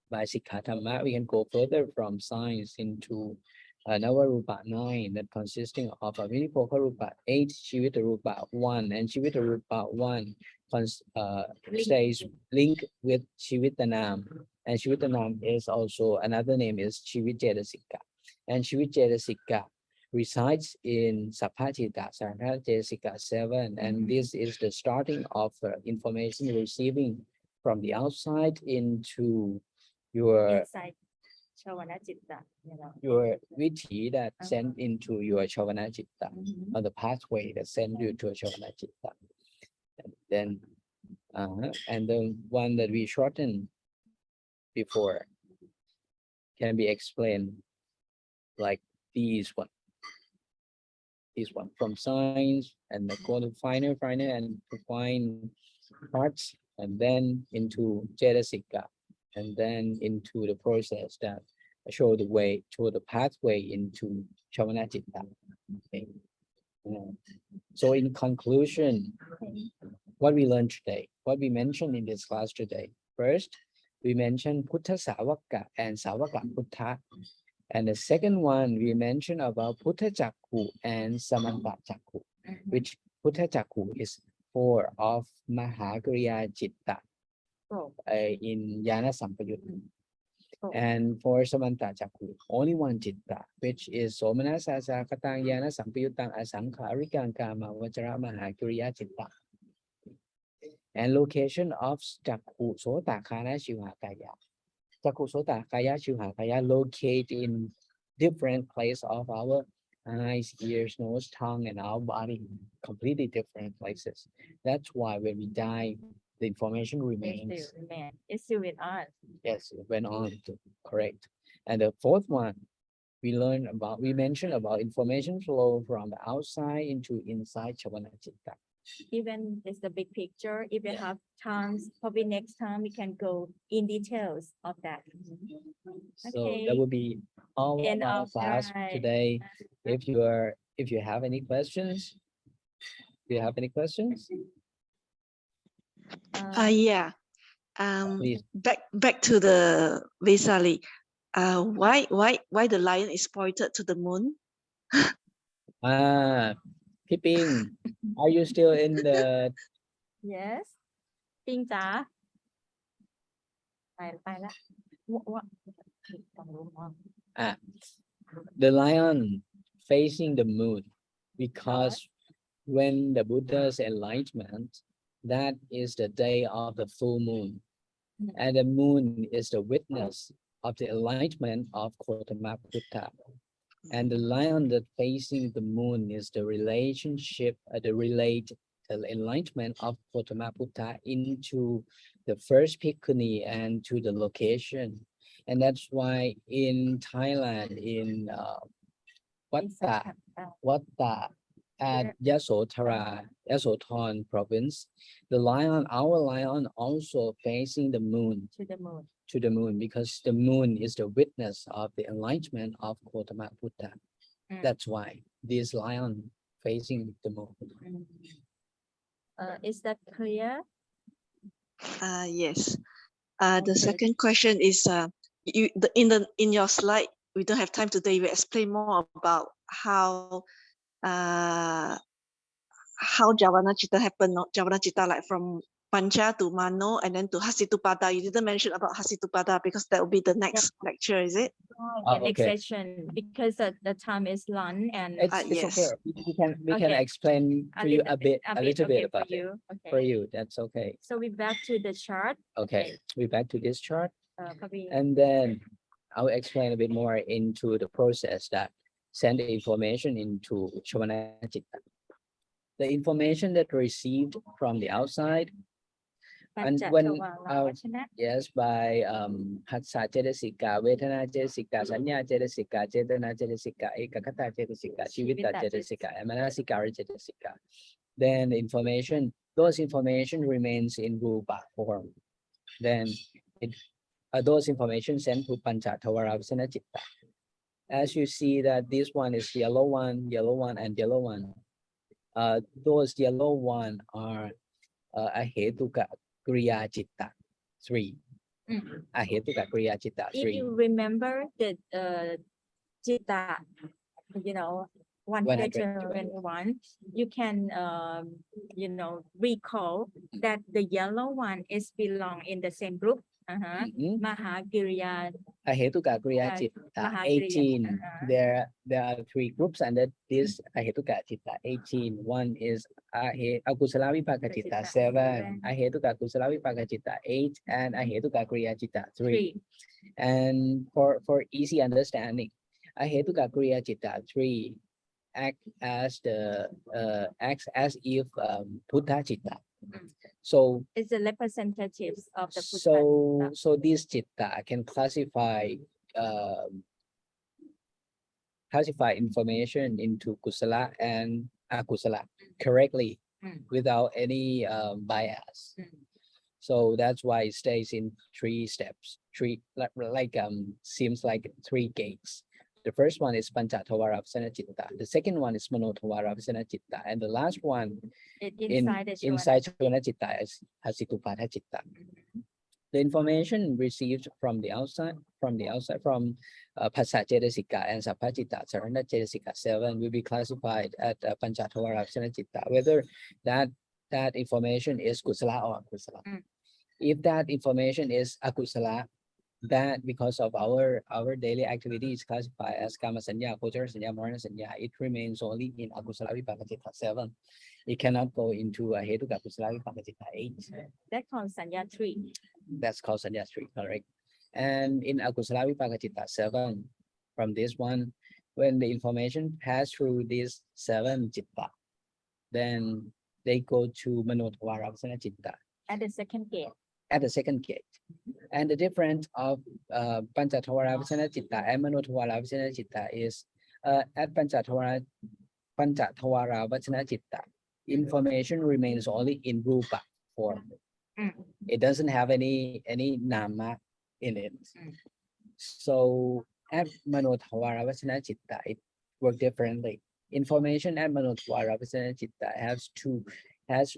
by Sikkha Dhamma, we can go further from science into Navarupa 9 that consisting of Vinipokarupa 8, Chivitarupa 1, and Chivitarupa 1 stays linked with Chivitanam. And Chivitanam is also another name is Chivitjedasika. And Chivitjedasika resides in Sapatita, Sapatjedasika 7. And this is the starting of information receiving from the outside into your inside Chavana Chitta, your vithi that send into your Chavana Chitta, Mhm. or the pathway that send you to a Chavana Chitta. And then, and the one that we shortened before can be explained like these one. This one from science and then go to finer and to fine parts, and then into Jedasika, and then into the process that show the way to the pathway into Chavana Chitta. Okay. So in conclusion, what we learned today, what we mentioned in this class today, first, we mentioned Puttha Savaka and Savaka Puttha. And the second one, we mentioned about Puttha Chakku and Samanta Chakku, which Puttha Chakku is 4 of Mahakriya Chitta in Yana Sampayutta. And for Samanta Chakku, only one Chitta, which is Somana Sasa Katang Yana Sampayuttang Asankharikang Kama Vajra Mahakriya Chitta. And location of Chakku Sota Khana Shivakaya. Chakku Sota Kaya Shivakaya locate in different place of our eyes, ears, nose, tongue, and our body, completely different places. That's why when we die, the information remains. It's still with us. Yes, it went on to correct. And the fourth one, we mentioned about information flow from the outside into inside Chavana Chitta. Even it's the big picture. If you have times, probably next time we can go in details of that. So Okay. that would be all of End our of class right. today. If you have any questions, do you have any questions? Yeah. Please. Back to the Vesali. Why the lion is pointed to the moon? Piping, are you still in the Yes. ปิงจ๋าไปละต้องรู้มั้ง the lion facing the moon? Because when the Buddha's enlightenment, that is the day of the full moon. And the moon is the witness of the enlightenment of Gautama Buddha. And the lion that facing the moon is the relationship, the enlightenment of Gautama Buddha into the first Bhikkhuni and to the location. And that's why in Thailand, in Watta at Yasothon province, our lion also facing the moon. To the moon, because the moon is the witness of the enlightenment of Gautama Buddha. That's why this lion facing the moon. Is that clear? Yes. The second question is in your slide, we don't have time today. We explain more about how Javana Chitta happened, not Javana Chitta, like from Pancha to Mano and then to Hasitupada. You didn't mention about Hasitupada because that will be the next lecture, is it? Next session, because the time is long and It's yes. okay. We can explain to you a little bit about it. For you, that's okay. So we back to the chart. Okay, we back to this chart. Probably. And then I'll explain a bit more into the process that send the information into Chavana Chitta. The information that received from the outside, and when yes, by Hatsa Jedasika, Vedana Jedasika, Sanya Jedasika, Jedana Jedasika, Ekakata Jedasika, Chivita Jedasika, and Manasikara Jedasika, then the information, those information remains in Rupa form. Then those information sent to Pancha Tavarabhasana Chitta. As you see that this one is yellow one, and yellow one. Those yellow one are Ahetuka Kriya Chitta 3. Ahetuka Kriya Chitta 3. If you remember that Chitta, you know, 121, you can, recall that the yellow one is belong in the same group. Mahagiriya, Ahetuka Kriya Chitta Mahagiriya, 18. There are 3 groups under this Ahetuka Chitta 18. One is Akusala Vipaka Chitta 7, Ahetuka Kusala Vipaka Chitta 8, and Ahetuka Kriya Chitta 3. And for easy understanding, Ahetuka Kriya Chitta 3 acts as if Buddha Chitta. So is the representatives of the Buddha. so this Chitta can classify information into Kusala and Akusala correctly without any bias. So that's why it stays in 3 steps, seems like 3 gates. The first one is Panchatavara Visana Chitta. The second one is Manotavara Visana Chitta. And the last one inside Chavana Chitta is Hasitupata Chitta. The information received from the outside, from Phassa Cetasika and Sapphacitta, Sarana Cetasika 7 will be classified at Panchatavara Visana Chitta, whether that information is Kusala or Akusala. If that information is Akusala, that because of our daily activity is classified as Kama Sanya, Gochara Sanya, Marana Sanya, it remains only in Akusala Vipaka Chitta 7. It cannot go into Ahetuka Kusala Vipaka Chitta 8. That's called Sanya 3. That's called Sanya 3, correct. And in Akusala Vipaka Chitta 7, from this one, when the information pass through these 7 Chitta, then they go to Manotavara Visana Chitta. At the second gate. At the second gate. And the difference of Panchatavara Visana Chitta and Manotavara Visana Chitta is at Panchatavara Visana Chitta, information remains only in Rupa form. It doesn't have any Nama in it. So at Manotavara Visana Chitta, it works differently. Information at Manotavara Visana Chitta has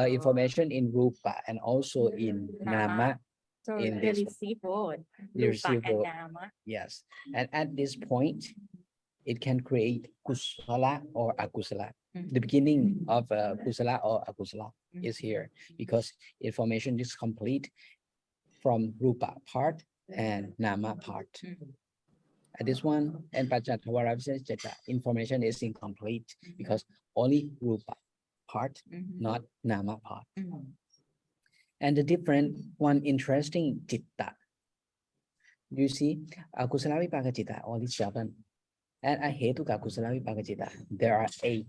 information in Rupa and also in Nama. So in they this receive both They Rupa receive and both. Nama. Yes. And at this point, it can create Kusala or Akusala. The beginning of Kusala or Akusala is here because information is complete from Rupa part and Nama part. At this one, and Panchatavara Visana Chitta, information is incomplete because only Rupa part, not Nama part. And the different one interesting Chitta. You see, Akusala Vipaka Chitta, only 7. And Ahetuka Kusala Vipaka Chitta, there are 8.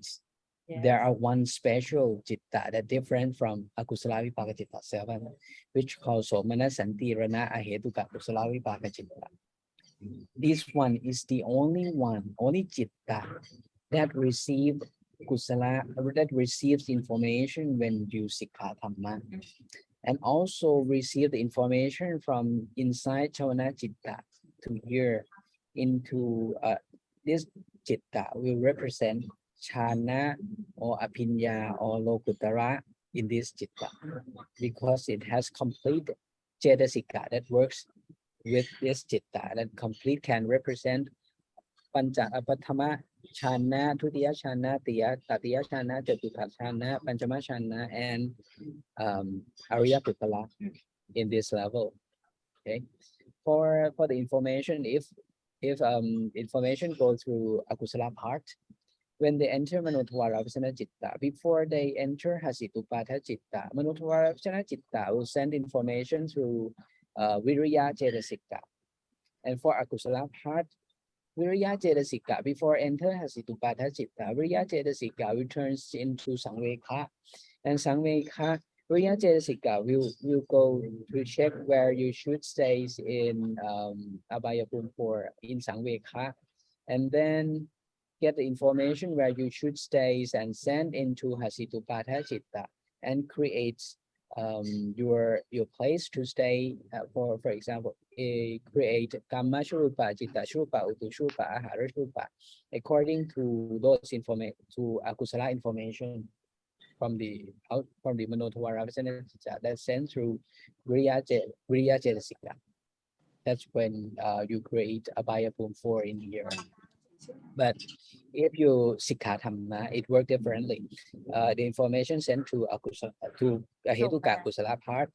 Yes. There are 1 special Chitta that different from Akusala Vipaka Chitta 7, which calls Somana Santi Rana Ahetuka Kusala Vipaka Chitta. This one is the only Chitta that receives information when you Sikkha Dhamma. And also receive the information from inside Chavana Chitta to here into this Chitta will represent Chana or Apinya or Lokutara in this Chitta because it has complete Cetasika that works with this Chitta that complete can represent Pancha Apatama Chana, Tutiya Chana, Tatiya Chana, Jatuta Chana, Panchama Chana, and Arya Putala in this level. Okay. For the information, if information goes through Akusala part, when they enter Manotavara Visana Chitta, before they enter Hasitupata Chitta, Manotavara Visana Chitta will send information through Viriya Cetasika. And for Akusala part, Viriya Cetasika, before enter Hasitupata Chitta, Viriya Cetasika returns into Sangvekha. And Sangvekha, Viriya Cetasika will go to check where you should stay in Abhayapum for in Sangvekha. And then get the information where you should stay and send into Hasitupata Chitta and creates your place to stay for example create Kamma Shrupa, Chitta Shrupa, Utu Shrupa, Ahara Shrupa according to those information to Akusala information from the Manotavara Visana Chitta that's sent through Viriya Cetasika. That's when you create a Abhayapum 4 in here. But if you Sikkha Dhamma, it works differently. The information sent to Hetuka Kusala part,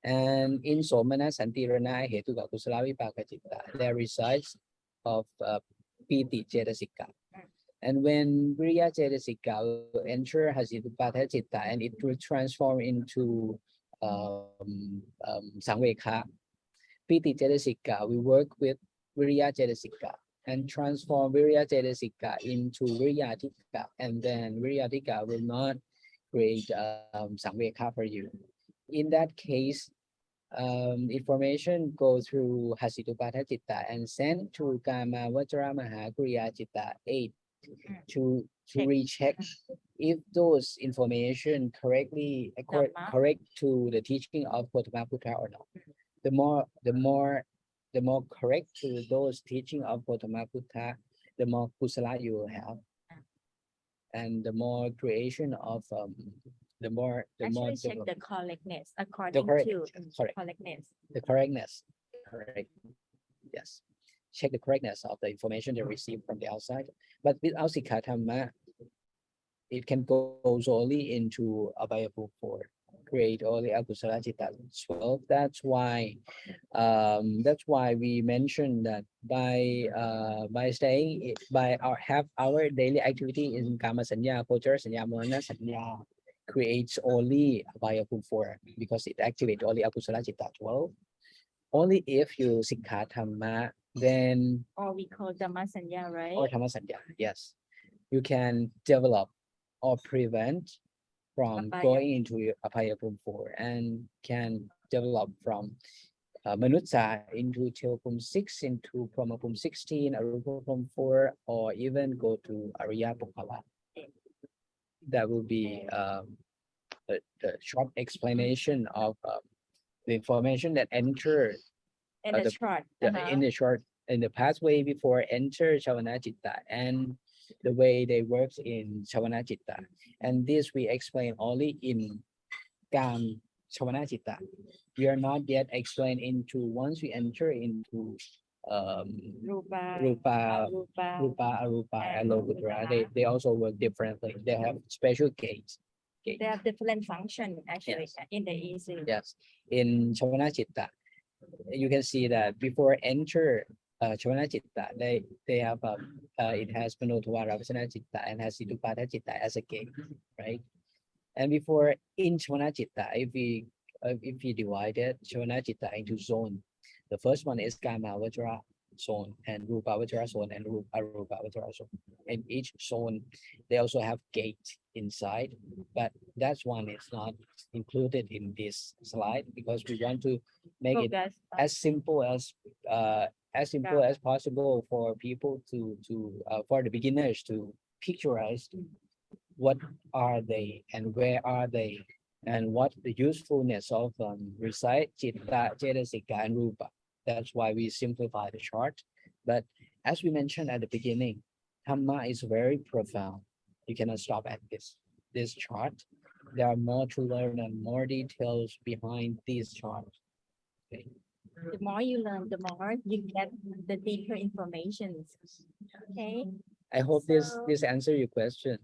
and in Somana Santirana Hetuka Kusala Vipaka Citta, there resides of Piti Cetasika. And when Viriya Cetasika will enter Hasitupatha Citta, and it will transform into Sangvekha, Piti Cetasika, we work with Viriya Cetasika and transform Virya Cetasika into Viryatika, and then Viryatika will not create Sangvekha for you. In that case, information goes through Hasitupatha Citta and sent to Kama Vajra Mahakriya Citta 8 to recheck if those information correctly correct to the teaching of Gautama Buddha or not. The more correct to those teaching of Gautama Buddha, the more kusala you will have, and the more creation of Actually, check the correctness according correct- to correct. correctness. the correctness. Correct. Yes. Check the correctness of the information they receive from the outside. But without Sikkha Dhamma, it can go solely into Abhayapum 4, create only Akusala Citta 12. That's why we mentioned that by staying by our daily activity in Kama Sanya, Kochara Sanya, Mohana Sanya creates only Abhayapum 4 because it activates only Akusala Citta 12. Only if you Sikkha Dhamma, then Or we call Dhamma Sanya, right? or Dhamma Sanya, yes, you can develop or prevent from Abhaya. going into Abhayapum 4 and can develop from Manutsa into Tilpum 6, into Brahmapum 16, Arupapum 4, or even go to Arya Pukala. That will be the short explanation of the information that entered In the the- chart. in the pathway before enter Chavana Citta and the way they work in Chavana Citta. And this we explain only in Kam Chavana Citta. We are not yet explained into once we enter into Rupa, Rupa, Arupa. Arupa, and and Lokuttara. Lokuttara. They also work differently. They have special gates. They have different function actually in the easy. Yes, in Chavana Citta, you can see that before enter Chavana Citta, they have it has Panotavara Vasana Citta and has Situpata Citta as a gate, right? And before in Chavana Citta, if we divided Chavana Citta into zone, the first one is Kama Vajra zone and Rupa Vajra zone and Arupa Vajra zone. In each zone, they also have gate inside, but that's one is not included in this slide because we want to make it Focus on as simple as possible for people to for the beginners to picturize what are they and where are they and what the usefulness of recite Citta, Cetasika, and Rupa. That's why we simplify the chart. But as we mentioned at the beginning, Dhamma is very profound. You cannot stop at this chart. There are more to learn and more details behind these charts. Okay. the more you learn, the more you get the deeper information. Okay. I hope this answer your question.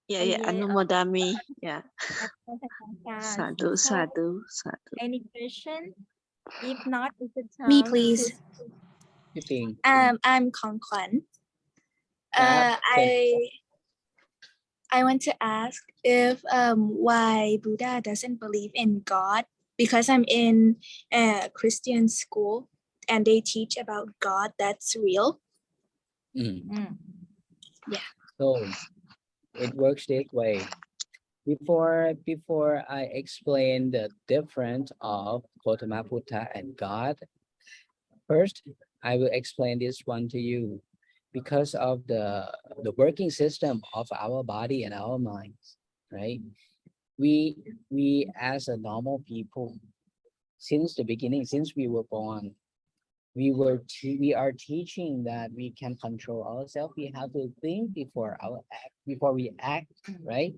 Yeah, Oh, yeah, yeah, Anumodami. Yeah. Sadhu, Sadhu, sadhu, sadhu. Any question? If not, it's the time Me, to- please. You think? I'm Kong Kwan. Clap, I want to ask if why Buddha doesn't believe in God because I'm in a Christian school and they teach about God that's real. Mm. Mm. So it works this way. Before I explain the difference of Gautama Buddha and God, first I will explain this one to you because of the working system of our body and our minds, right? We as a normal people, since the beginning, since we were born, we are teaching that we can control ourselves. We have to think before we act, right?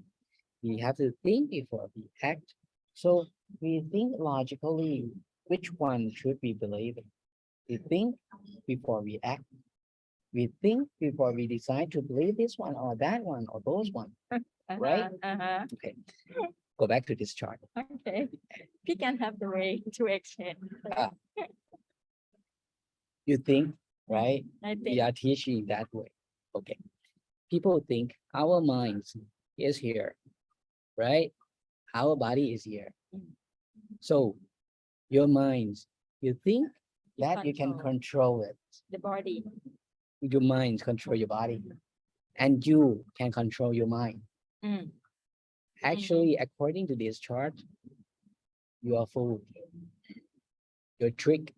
We have to think before we act. So we think logically which one should we believe in. We think before we act. We think before we decide to believe this one or that one or those one. Right? Okay. Go back to this chart. Okay. We can have the way to exchange. You think, right? I We think. are teaching that way. Okay. People think our minds is here, right? Our body is here. So your minds, you think You that you can control. control it. The body. Your minds control your body. And you can control your mind. Mm. Actually, according to this chart, you are fooled. You're tricked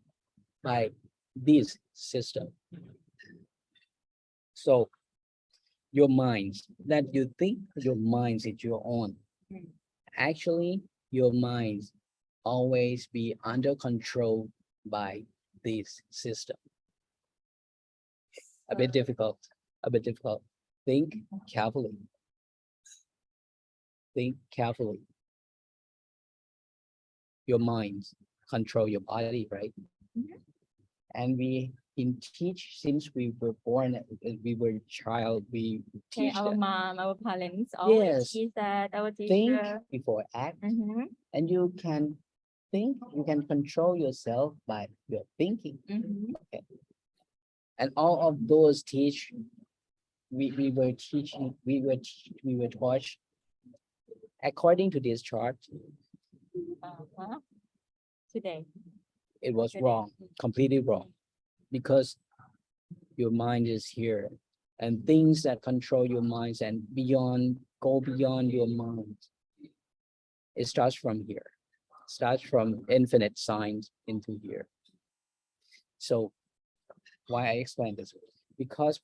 by this system. So your minds that you think your minds is your own. Mm. Actually, your minds always be under control by this system. A bit difficult, a bit difficult. Think carefully. Think carefully. Your minds control your body, right? Mhm. And we in teach since we were born, we were child, we Okay, teach our that. mom, our parents always Yes. teach that, our Think teacher. before act, Mhm, and you can think, you can control yourself by your thinking. mhm. And all of those teach, we were teaching, we were taught according to this chart, Uh-huh. Today. it was Today. wrong, completely wrong, because your mind is here, and things that control your minds and beyond, go beyond your mind. It starts from here, starts from infinite signs into here. So why I explain this? Because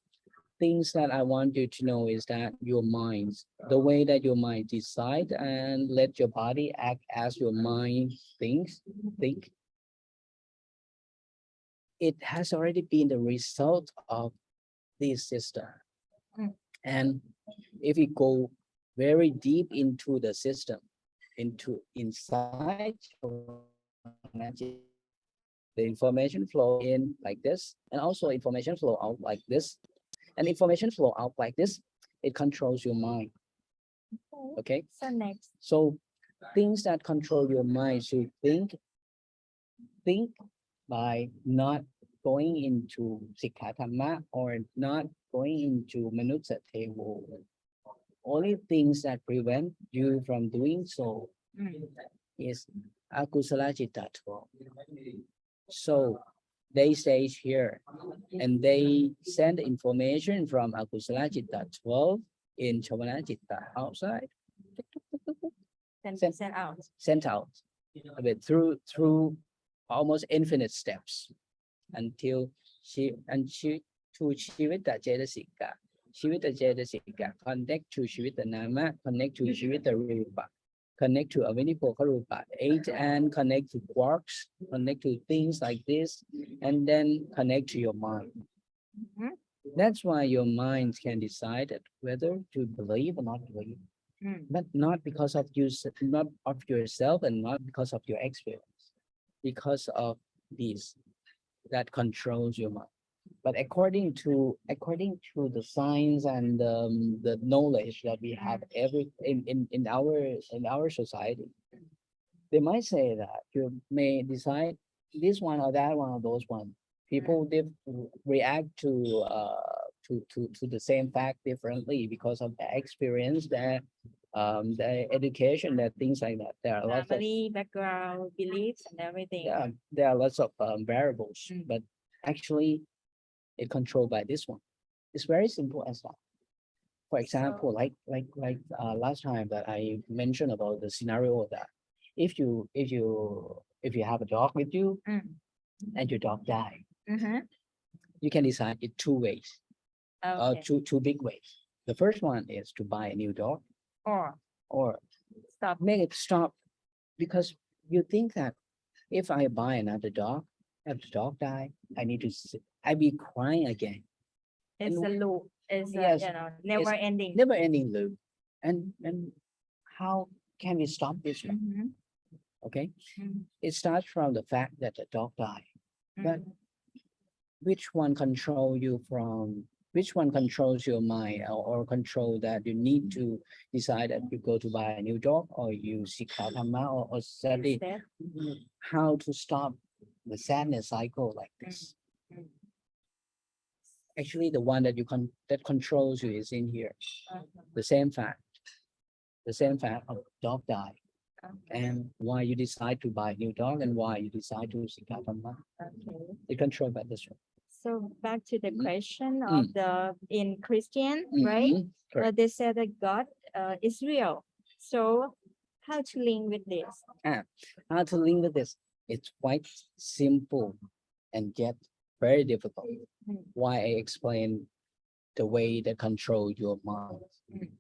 things that I want you to know is that your minds, the way that your mind decide and let your body act as your mind think, it has already been the result of this system. Mm. And if you go very deep into the system, into inside the information flow in like this, and also information flow out like this, and information flow out like this, it controls your mind. Okay, So next. so things that control your mind should think by not going into Sikkha Dhamma or not going into Manutsa table. Only things that prevent you from doing so Mm. is akusala citta 12. So they stay here and they send information from akusala citta 12 in Chavana citta outside, Then send out. sent out a bit through almost infinite steps until she to Shivita Jedasika. Shivita Jedasika connect to Shivita Nama, connect to Shivita Rupa, connect to Avinipoka Rupa 8, and connect to quarks, connect to things like this, and then connect to your mind. Mhm. That's why your mind can decide whether to believe or not believe, Mm. but not because of you, not of yourself, and not because of your experience, because of these that controls your mind. But according to the science and the knowledge that we have in our society, they might say that you may decide this one or that one or those one. People react to the same fact differently because of the experience, the education, that things like that. There are lots of Family, background, beliefs, and everything. yeah, there are lots of variables, Mm. but actually it controlled by this one. It's very simple as that. For example, last time that I mentioned about the scenario that if you have a dog with you Mm. and your dog die, Mhm. you can decide it two ways, Okay. two big ways. The first one is to buy a new dog or Stop. make it stop, because you think that if I buy another dog, if the dog die, I be crying again. It's And a loop. It's yes, never ending. never ending loop. And how can we stop this one? Mhm. Okay, Mm. it starts from the fact that the dog died, but Mm. which one control you from, which one controls your mind, or control that you need to decide that you go to buy a new job, or you seek out Dhamma, or study Instead, how to stop the sadness cycle like this. mm. Actually, the one that that controls you is in here. Uh-huh. The same fact of dog die, and why you decide to buy a new dog, and why you decide to seek out Dhamma. Okay. It controlled by this one. So back to the Mhm. question of the in Christian, right? Mhm, correct. They said that God is real. So how to link with this? How to link with this? It's quite simple and yet very difficult. Mm. Why I explain the way that control your mind. Mm.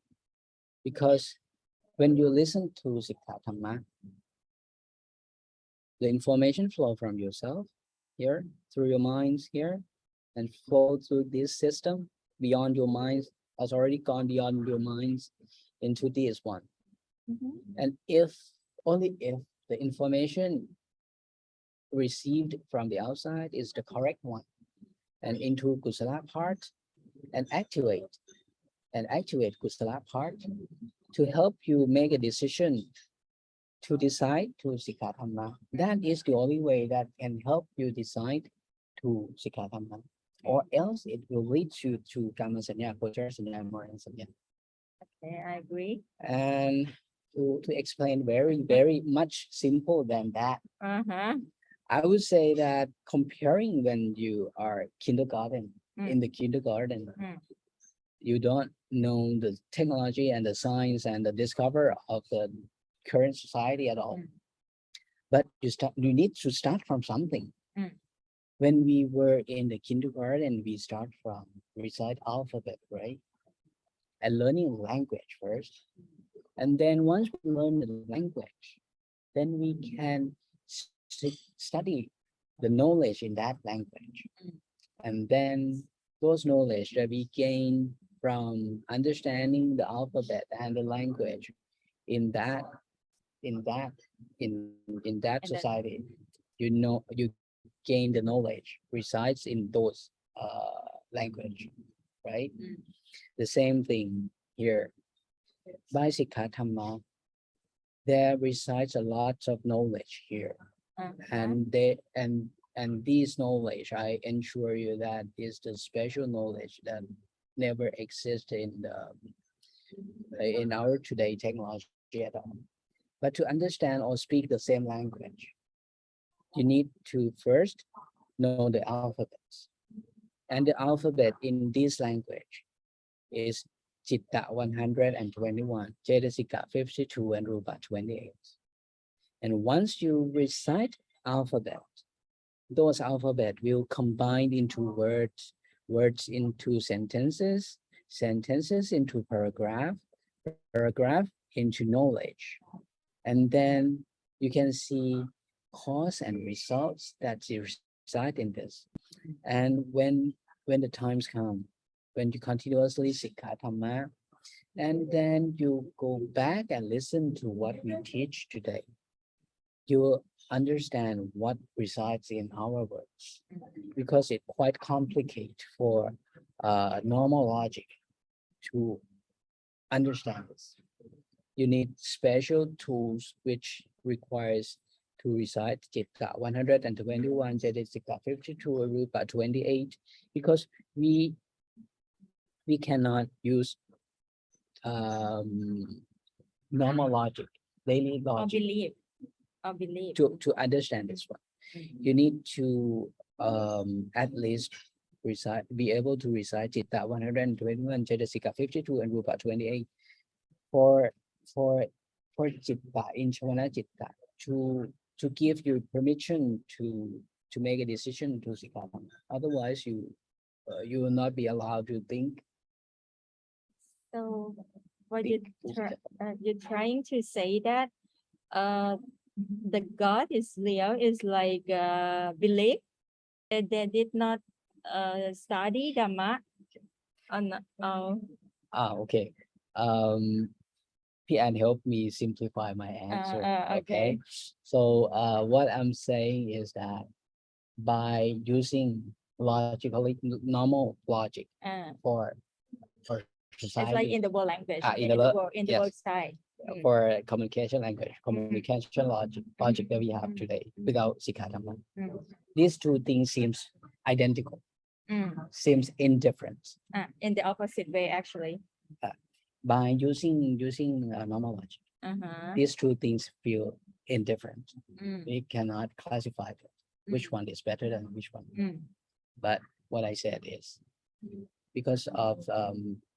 Because when you listen to Sikkha Dhamma, the information flow from yourself here, through your minds here, and flow through this system beyond your minds, has already gone beyond your minds into this one. Mhm. And if only if the information received from the outside is the correct one, and into Kusala part, and activate Kusala part to help you make a decision to decide to Sikkha Dhamma. That is the only way that can help you decide to Sikkha Dhamma. Or else it will lead you to Kama Sanya, Kochara Sanya, Moran Sanya. Okay, I agree. And to explain very much simple than that, Uh-huh. I would say that comparing when you are kindergarten, Mm. in the kindergarten, Mm. you don't know the technology and the science and the discover of the current society at all. Mm. But you need to start from something. Mm. When we were in the kindergarten, we start from recite alphabet, right? And learning language first. And then once we learn the language, then we can study the knowledge in that language. Mm. And then those knowledge that we gain from understanding the alphabet and the language in that in that in that And then- society, you gain the knowledge resides in those language, right? Mm. The same thing here. By Sikkha Dhamma, there resides a lot of knowledge here, Uh-huh. and these knowledge, I ensure you that is the special knowledge that never exists in our today technology at all. But to understand or speak the same language, you need to first know the alphabets. And the alphabet in this language is Chitta 121, Cetasika 52, and Rupa 28. And once you recite alphabet, those alphabet will combine into words, words into sentences, sentences into paragraph, paragraph into knowledge. And then you can see cause and results that reside in this. And when the times come, when you continuously Sikkha Dhamma, and then you go back and listen to what we teach today, you will understand what resides in our words, because it's quite complicated for normal logic to understand this. You need special tools which requires to recite Chitta 121, Cetasika 52, or Rupa 28, because we cannot use normal logic, daily Or logic believe. Or believe. to understand this one. Mhm. You need to at least be able to recite Chitta 121, Cetasika 52, and Rupa 28 for for Chitta in Chavana Chitta to give you permission to make a decision to Sikkha Dhamma. Otherwise, you will not be allowed to think. So what think to Sikkha Dhamma. you're trying to say that the God is real is like belief that they did not study Dhamma on Okay. Pian help me simplify my answer. okay. So what I'm saying is that by using logically normal logic for it's society. like in the world language, in in the the wo- world, in the yes. world side. For communication language, communication logic that we have today without Sikkha Dhamma. These two things seems identical, seems indifferent. In the opposite way, actually. By using normal logic, these two things feel indifferent. We cannot classify which one is better than which one. But what I said is because of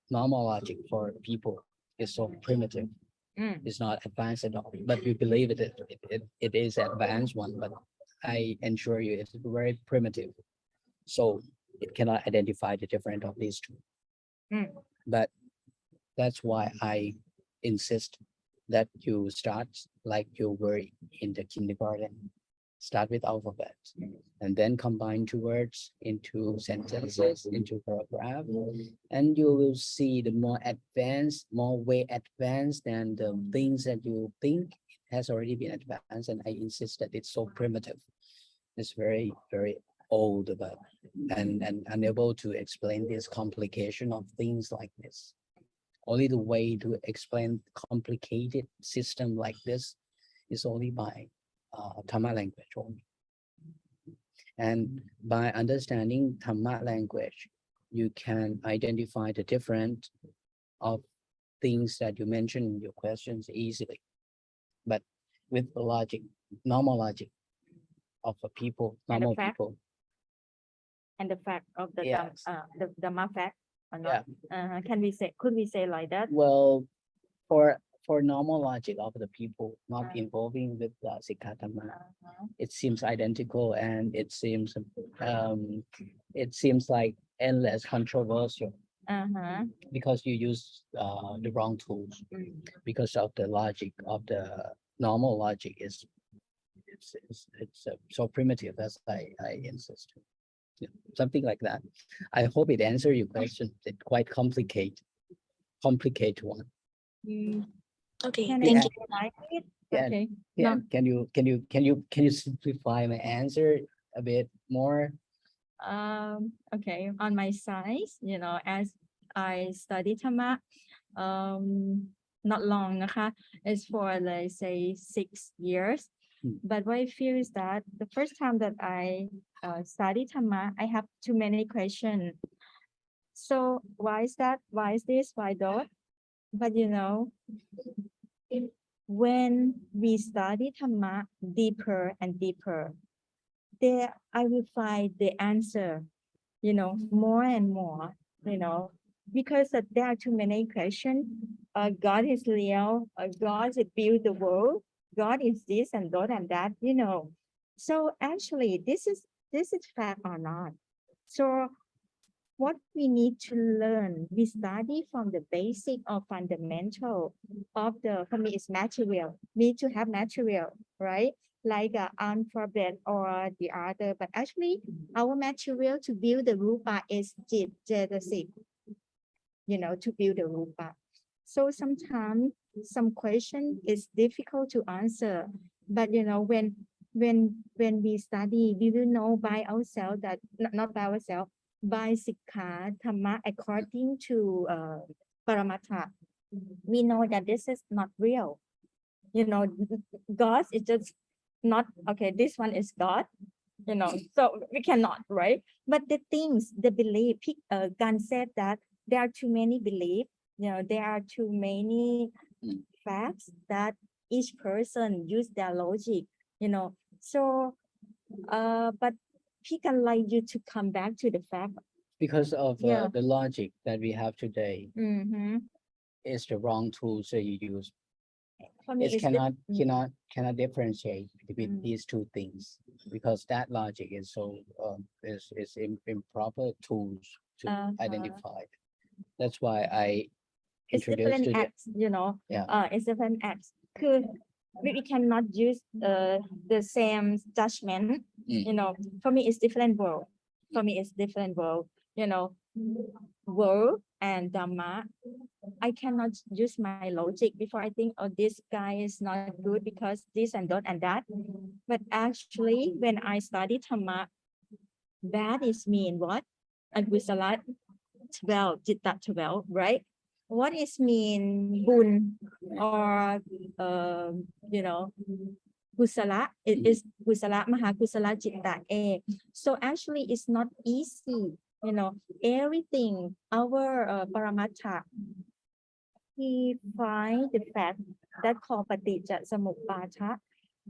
normal logic for people is so primitive. It's not advanced at all, but we believe it is advanced one, but I ensure you it's very primitive. So it cannot identify the difference of these two. But that's why I insist that you start like you were in the kindergarten. Start with alphabet and then combine two words into sentences, into paragraph, and you will see the more way advanced than the things that you think has already been advanced. And I insist that it's so primitive. It's very, very old, but and unable to explain this complication of things like this. Only the way to explain complicated system like this is only by Dhamma language only. And by understanding Dhamma language, you can identify the difference of things that you mentioned in your questions easily. But with the logic, normal logic of a people, And the normal fact. people, And the fact of the Yes. the Dhamma fact or not? Could we say like that? well, for normal logic of the people not involving with the Sikkha Dhamma, it seems identical and it seems like endless controversial because you use the wrong tools because of the logic of the normal logic is it's so primitive. That's I insist. Yeah, something like that. I hope it answered your question. It's quite complicated one. Okay, Can thank I you. like it? Yeah. Okay. Yeah, No. can you simplify my answer a bit more? Okay, on my side, as I study Dhamma, not long, it's for let's say 6 years. But what I feel is that the first time that I study Dhamma, I have too many questions. So why is that? Why is this? Why that? But when we study Dhamma deeper and deeper, there I will find the answer, more and more, because there are too many questions. God is real, God built the world, God is this and that and that, So actually, this is fact or not. So what we need to learn, we study from the basic or fundamental of for me, it's material. We need to have material, right? Like alphabet or the other, but actually our material to build the rupa is jitasic, to build the rupa. So sometimes some question is difficult to answer, but when we study, we will know by ourselves that not by ourselves, by Sikkha Dhamma according to Paramattha, we know that this is not real. God is just not, okay, this one is God, so we cannot, right? But the things, the belief, Gan said that there are too many beliefs, there are too many facts that each person use their logic, so but he can like you to come back to the fact Because of Yeah. the logic that we have today Mhm. is the wrong tools that you use. For me, It it's cannot differentiate between these two things because that logic is so is improper tools to identify. That's why I it's introduced different to the acts, Yeah. it's different acts. We cannot use the same judgment, for me it's different world. For me it's different world, world and Dhamma. I cannot use my logic before I think, oh, this guy is not good because this and that and that. But actually, when I study Dhamma, Bad is mean what? Akusala 12, Jitta 12, right? What is mean bun or you know kusala? It is kusala mahakusala Jitta A. So actually it's not easy, everything our paramattha he find the fact that called paticca samuppada,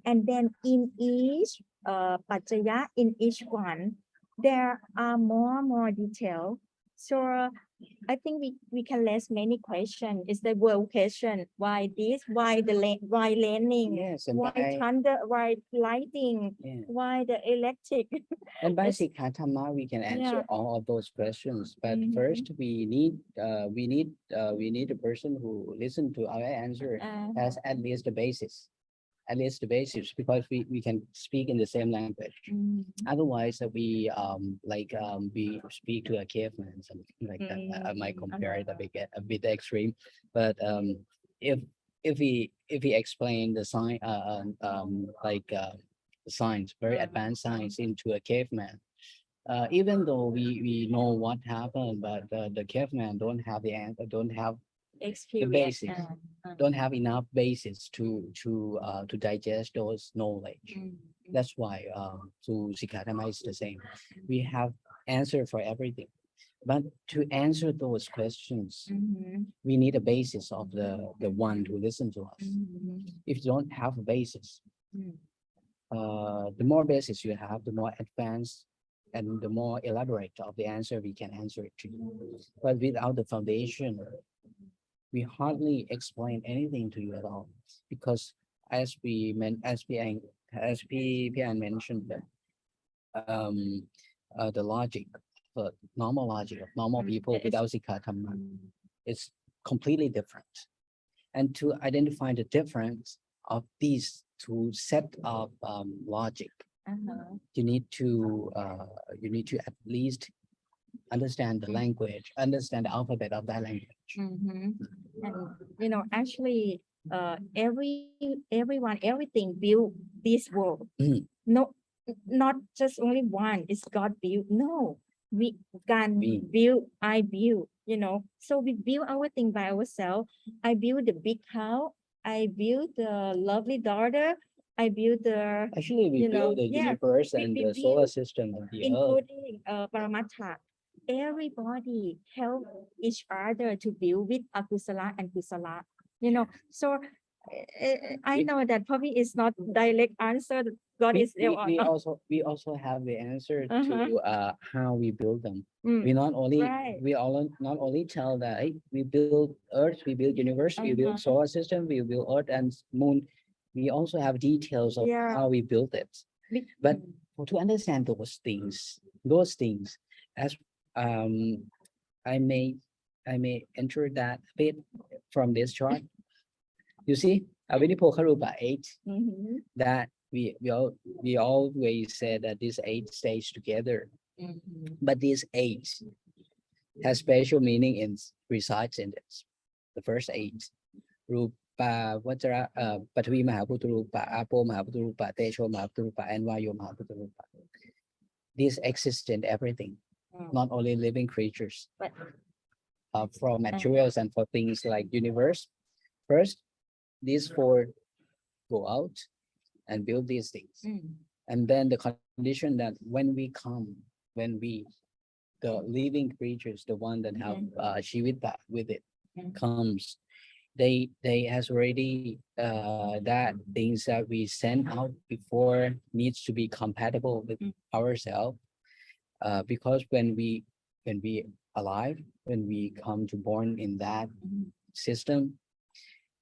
and then in each pachaya, in each one there are more detail. So I think we can raise many questions. Is the world question? Why this? Why why lightning? Yes, and Why by thunder? Why lightning? yeah. Why the electric? And by Yes. Sikkha Dhamma, we can answer Yeah. all of those questions. But Mhm. first, we need a person who listen to our answer as at least the basis, because we can speak in the same language. Mm. Otherwise, we speak to a caveman, something like that. I might compare it a bit extreme, but if if we explain the sign, science, very advanced science into a caveman, even though we know what happened, but the caveman don't have the answer, don't have Experience. basics. Don't have enough basis to digest those knowledge. That's why to Sikkha Dhamma is the same. We have answer for everything, but to answer those questions, Mhm. we need a basis of the one who listen to us. Mhm. If you don't have a basis, Mm. the more basis you have, the more advanced and the more elaborate of the answer we can answer it to you. But without the foundation, we hardly explain anything to you at all, because as P.N. mentioned that the logic, the normal logic of normal people It's- without Sikkha Dhamma is completely different. And to identify the difference of these two set of logic, Uh-huh. you need to at least understand the language, understand the alphabet of that language. Mhm. And actually, everyone, everything built this world. Mm. No, not just only one. It's God built. No, we can We. build. I build. So we build our thing by ourselves. I build the big house. I build the lovely daughter. I build the Actually, we build the universe and the solar system and the earth. including Paramattha. Everybody help each other to build with akusala and kusala. So I know that probably is not direct answer. God is there or We not. also have the answer Uh-huh. to how we build them. Mm, We not only right. we all not only tell that hey, we build Earth, we build universe, we build Uh-huh. solar system, we build Earth and moon. We also have details of Yeah. how we build it. Be- But to understand those things, as I may enter that bit from this chart. You see, Avinipokharupa 8, Mhm. that we always say that these 8 stays together, Mhm. but these 8 has special meaning in resides in this. The first 8, Rupa Vajra, Patvi Mahaputurupa, Apo Mahaputurupa, Tesho Mahaputurupa, and Vayu Mahaputurupa. These exist in everything, not only living creatures, But for materials and for things like universe. First, these 4 go out and build these things. Mm. And then the condition that when we, the living creatures, the one that have Shivita with it, comes, they has already that things that we send out before needs to be compatible with ourselves. Because when we alive, when we come to born in that system,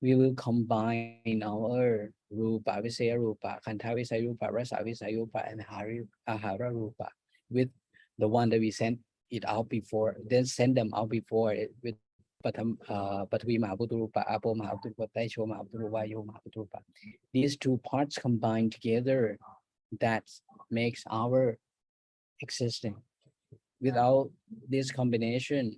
we will combine our rupa, visaya rupa, kanta visaya rupa, rasa visaya rupa, and ahara rupa with the one that we sent it out before, then send them out before it with Patvi Mahaputurupa, Apo Mahaputurupa, Taisho Mahaputurupa, Yo Mahaputurupa. These 2 parts combined together, that makes our existing. Without this combination,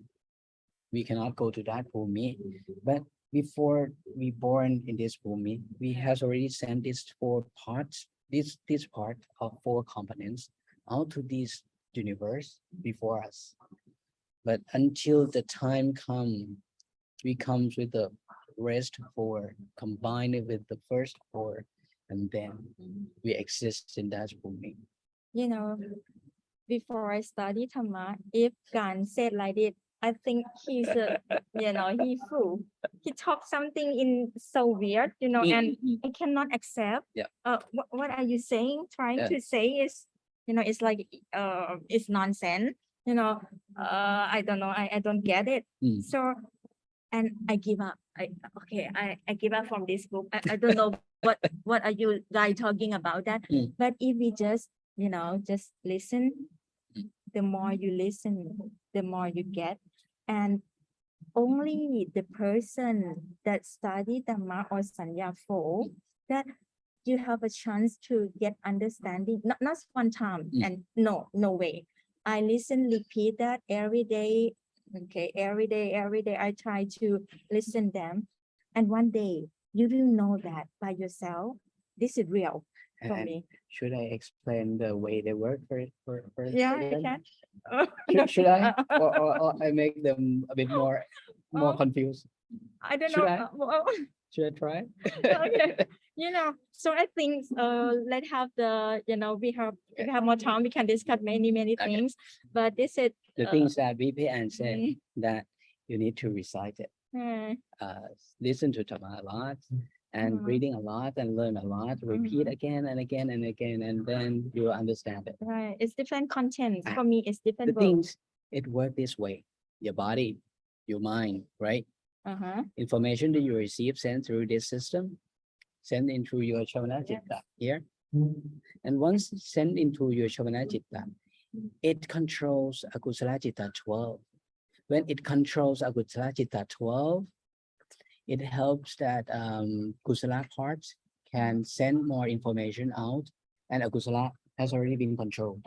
we cannot go to that bhumi. But before we born in this bhumi, we has already sent these 4 parts, this part of 4 components out to these universe before us. But until the time we comes with the rest four, combine it with the first four, and then we exist in that bhumi. You know, before I study Dhamma, if Gan said like it, I think he's a, he fool. He talks something in so weird, and I cannot accept. Yeah. What are you saying? Trying Yeah. to say is, it's like, it's nonsense. I don't know. I don't get it. So, and I give up. I give up from this book. I don't know what are you guys talking about that. But if we just just listen, the more you listen, the more you get. And only the person that study Dhamma or Sanya 4, that you have a chance to get understanding, not one time, and no way. I listen, repeat that every day. Okay, every day I try to listen them. And one day you will know that by yourself. This is real for And me. should I explain the way they work for a Yeah, you second? can. Should I? Or I make them a bit more Oh. confused? I don't Should know. I? Should I try? Okay. So I think let's have the, if we have more time, we can discuss many Okay. things. But this is The things that BP and said mm. that you need to recite it, listen to Dhamma a lot, and reading a lot and learn a lot, repeat again and again and again, and then you will understand it. right. It's different content. For me, it's different The words. things, it work this way. Your body, your mind, right? Information that you receive sent through this system, sent into your Shavana Citta here. And once sent into your Shavana Citta, it controls Akusala Citta 12. When it controls Akusala Citta 12, it helps that Kusala parts can send more information out, and Akusala has already been controlled.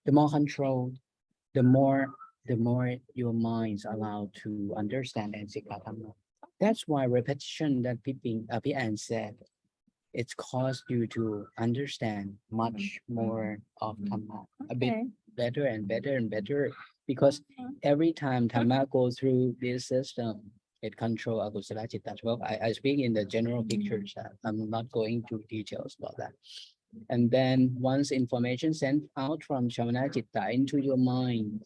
The more controlled, the more your mind's allowed to understand and Sikkha Dhamma. That's why repetition that Pian said, it's caused you to understand much more of Dhamma, a bit better and better and better, because every time Dhamma goes through this system, it controls Akusala Citta 12. I speak in the general pictures. I'm not going to details about that. And then once information sent out from Shavana Citta into your mind,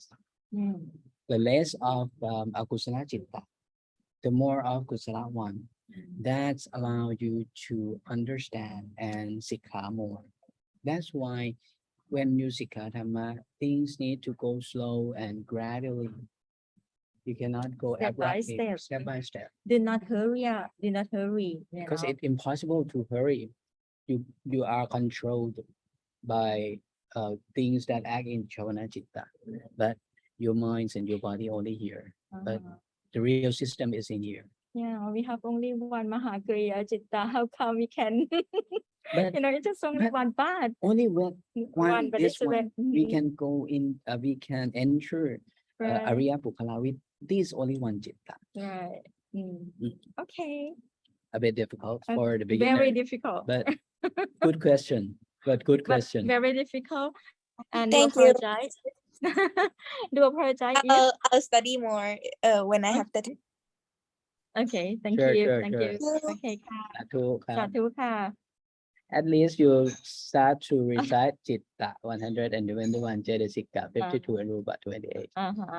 the less of Akusala Citta, the more of Kusala one. That's allow you to understand and Sikkha more. That's why when you Sikkha Dhamma, things need to go slow and gradually. You cannot go Step by abruptly, step. step by step. Do not hurry up. Do not hurry. Because it's impossible to hurry. You are controlled by things that act in Shavana Citta, but your minds and your body only here. But the real system is in here. Yeah, we have only one Mahakriya Citta. How come we can? But it's just only one path. only with one, but this it's a one, way- we can go in, we can enter Right. Arya Pukala with this only one Citta. Right. Okay. A bit difficult Uh, for the beginner, Very difficult. but good question. But good But question. very difficult. And Thank do you. apologize. Do apologize. I'll study more when I have the time. Okay. Thank Sure, you. sure, Thank sure. you. Okay. สาธุครับ สาธุค่ะ At least you start to recite Citta 121, Jeta 52, and Rupa 28.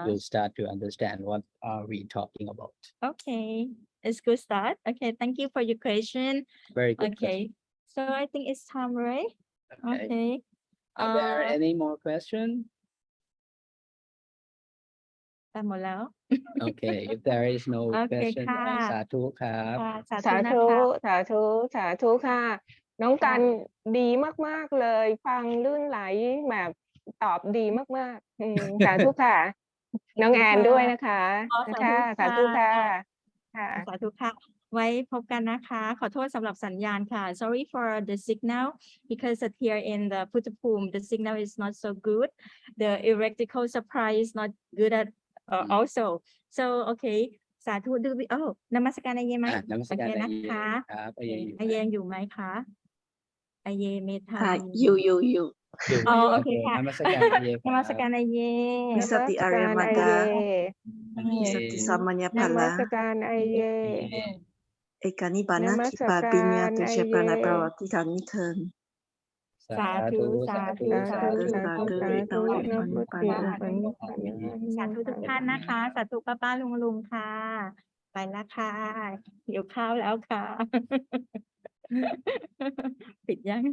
You start to understand what are we talking about. Okay. It's good start. Okay. Thank you for your question. Very good Okay. So I think it's time, right? question. Okay. Okay. Are there any more questions? ได้หมดแล้ว Okay. If there is no Okay, question, ค่ะ สาธุครับ ค่ะสา สา ธุนะ ธุ คะ สาธุ สาธุค่ะ น้อง ค่ะ กันดีมาก ๆ เลย ฟังลื่นไหลแบบตอบดีมาก ๆ สาธุค่ะ น้องแอนด้วยนะคะ อ๋อ นะคะ สา สา ธุ ธุ ค่ะ ค่ะ ค่ะ สาธุค่ะ ไว้พบกันนะคะ ขอโทษสำหรับสัญญาณค่ะ Sorry for the signal because here in the Puttapum the signal is not so good. The electrical supply is not good at also. So okay สาธุดูนมัสการอาเยไหม นมัสการ โอเค อา นะ เย คะ ครับอาเยอยู่ไหม อาเยยังอยู่ไหมคะอาเยเมธา You. อ๋อโอเคค่ะ นมัสการเย นมัสการนายเย Di Sati Arya นมัส Mada การไอเย Di Sati Samanya นมัส Phala การไอเย Ekani น Bana มัส Kipa การ Pinya ไอ Tusya เย Pranay Prawati Kami Turn สาธุสาธุ สา สา ธุ ธุ สาธุ Satu สาธุ Itawa นะพุทธิ Pani ปัน Pani ปันปัน สาธุทุกท่านนะคะ สาธุป้าลุงค่ะ ไปแล้วค่ะหิวข้าวแล้วค่ะ ปิดยัง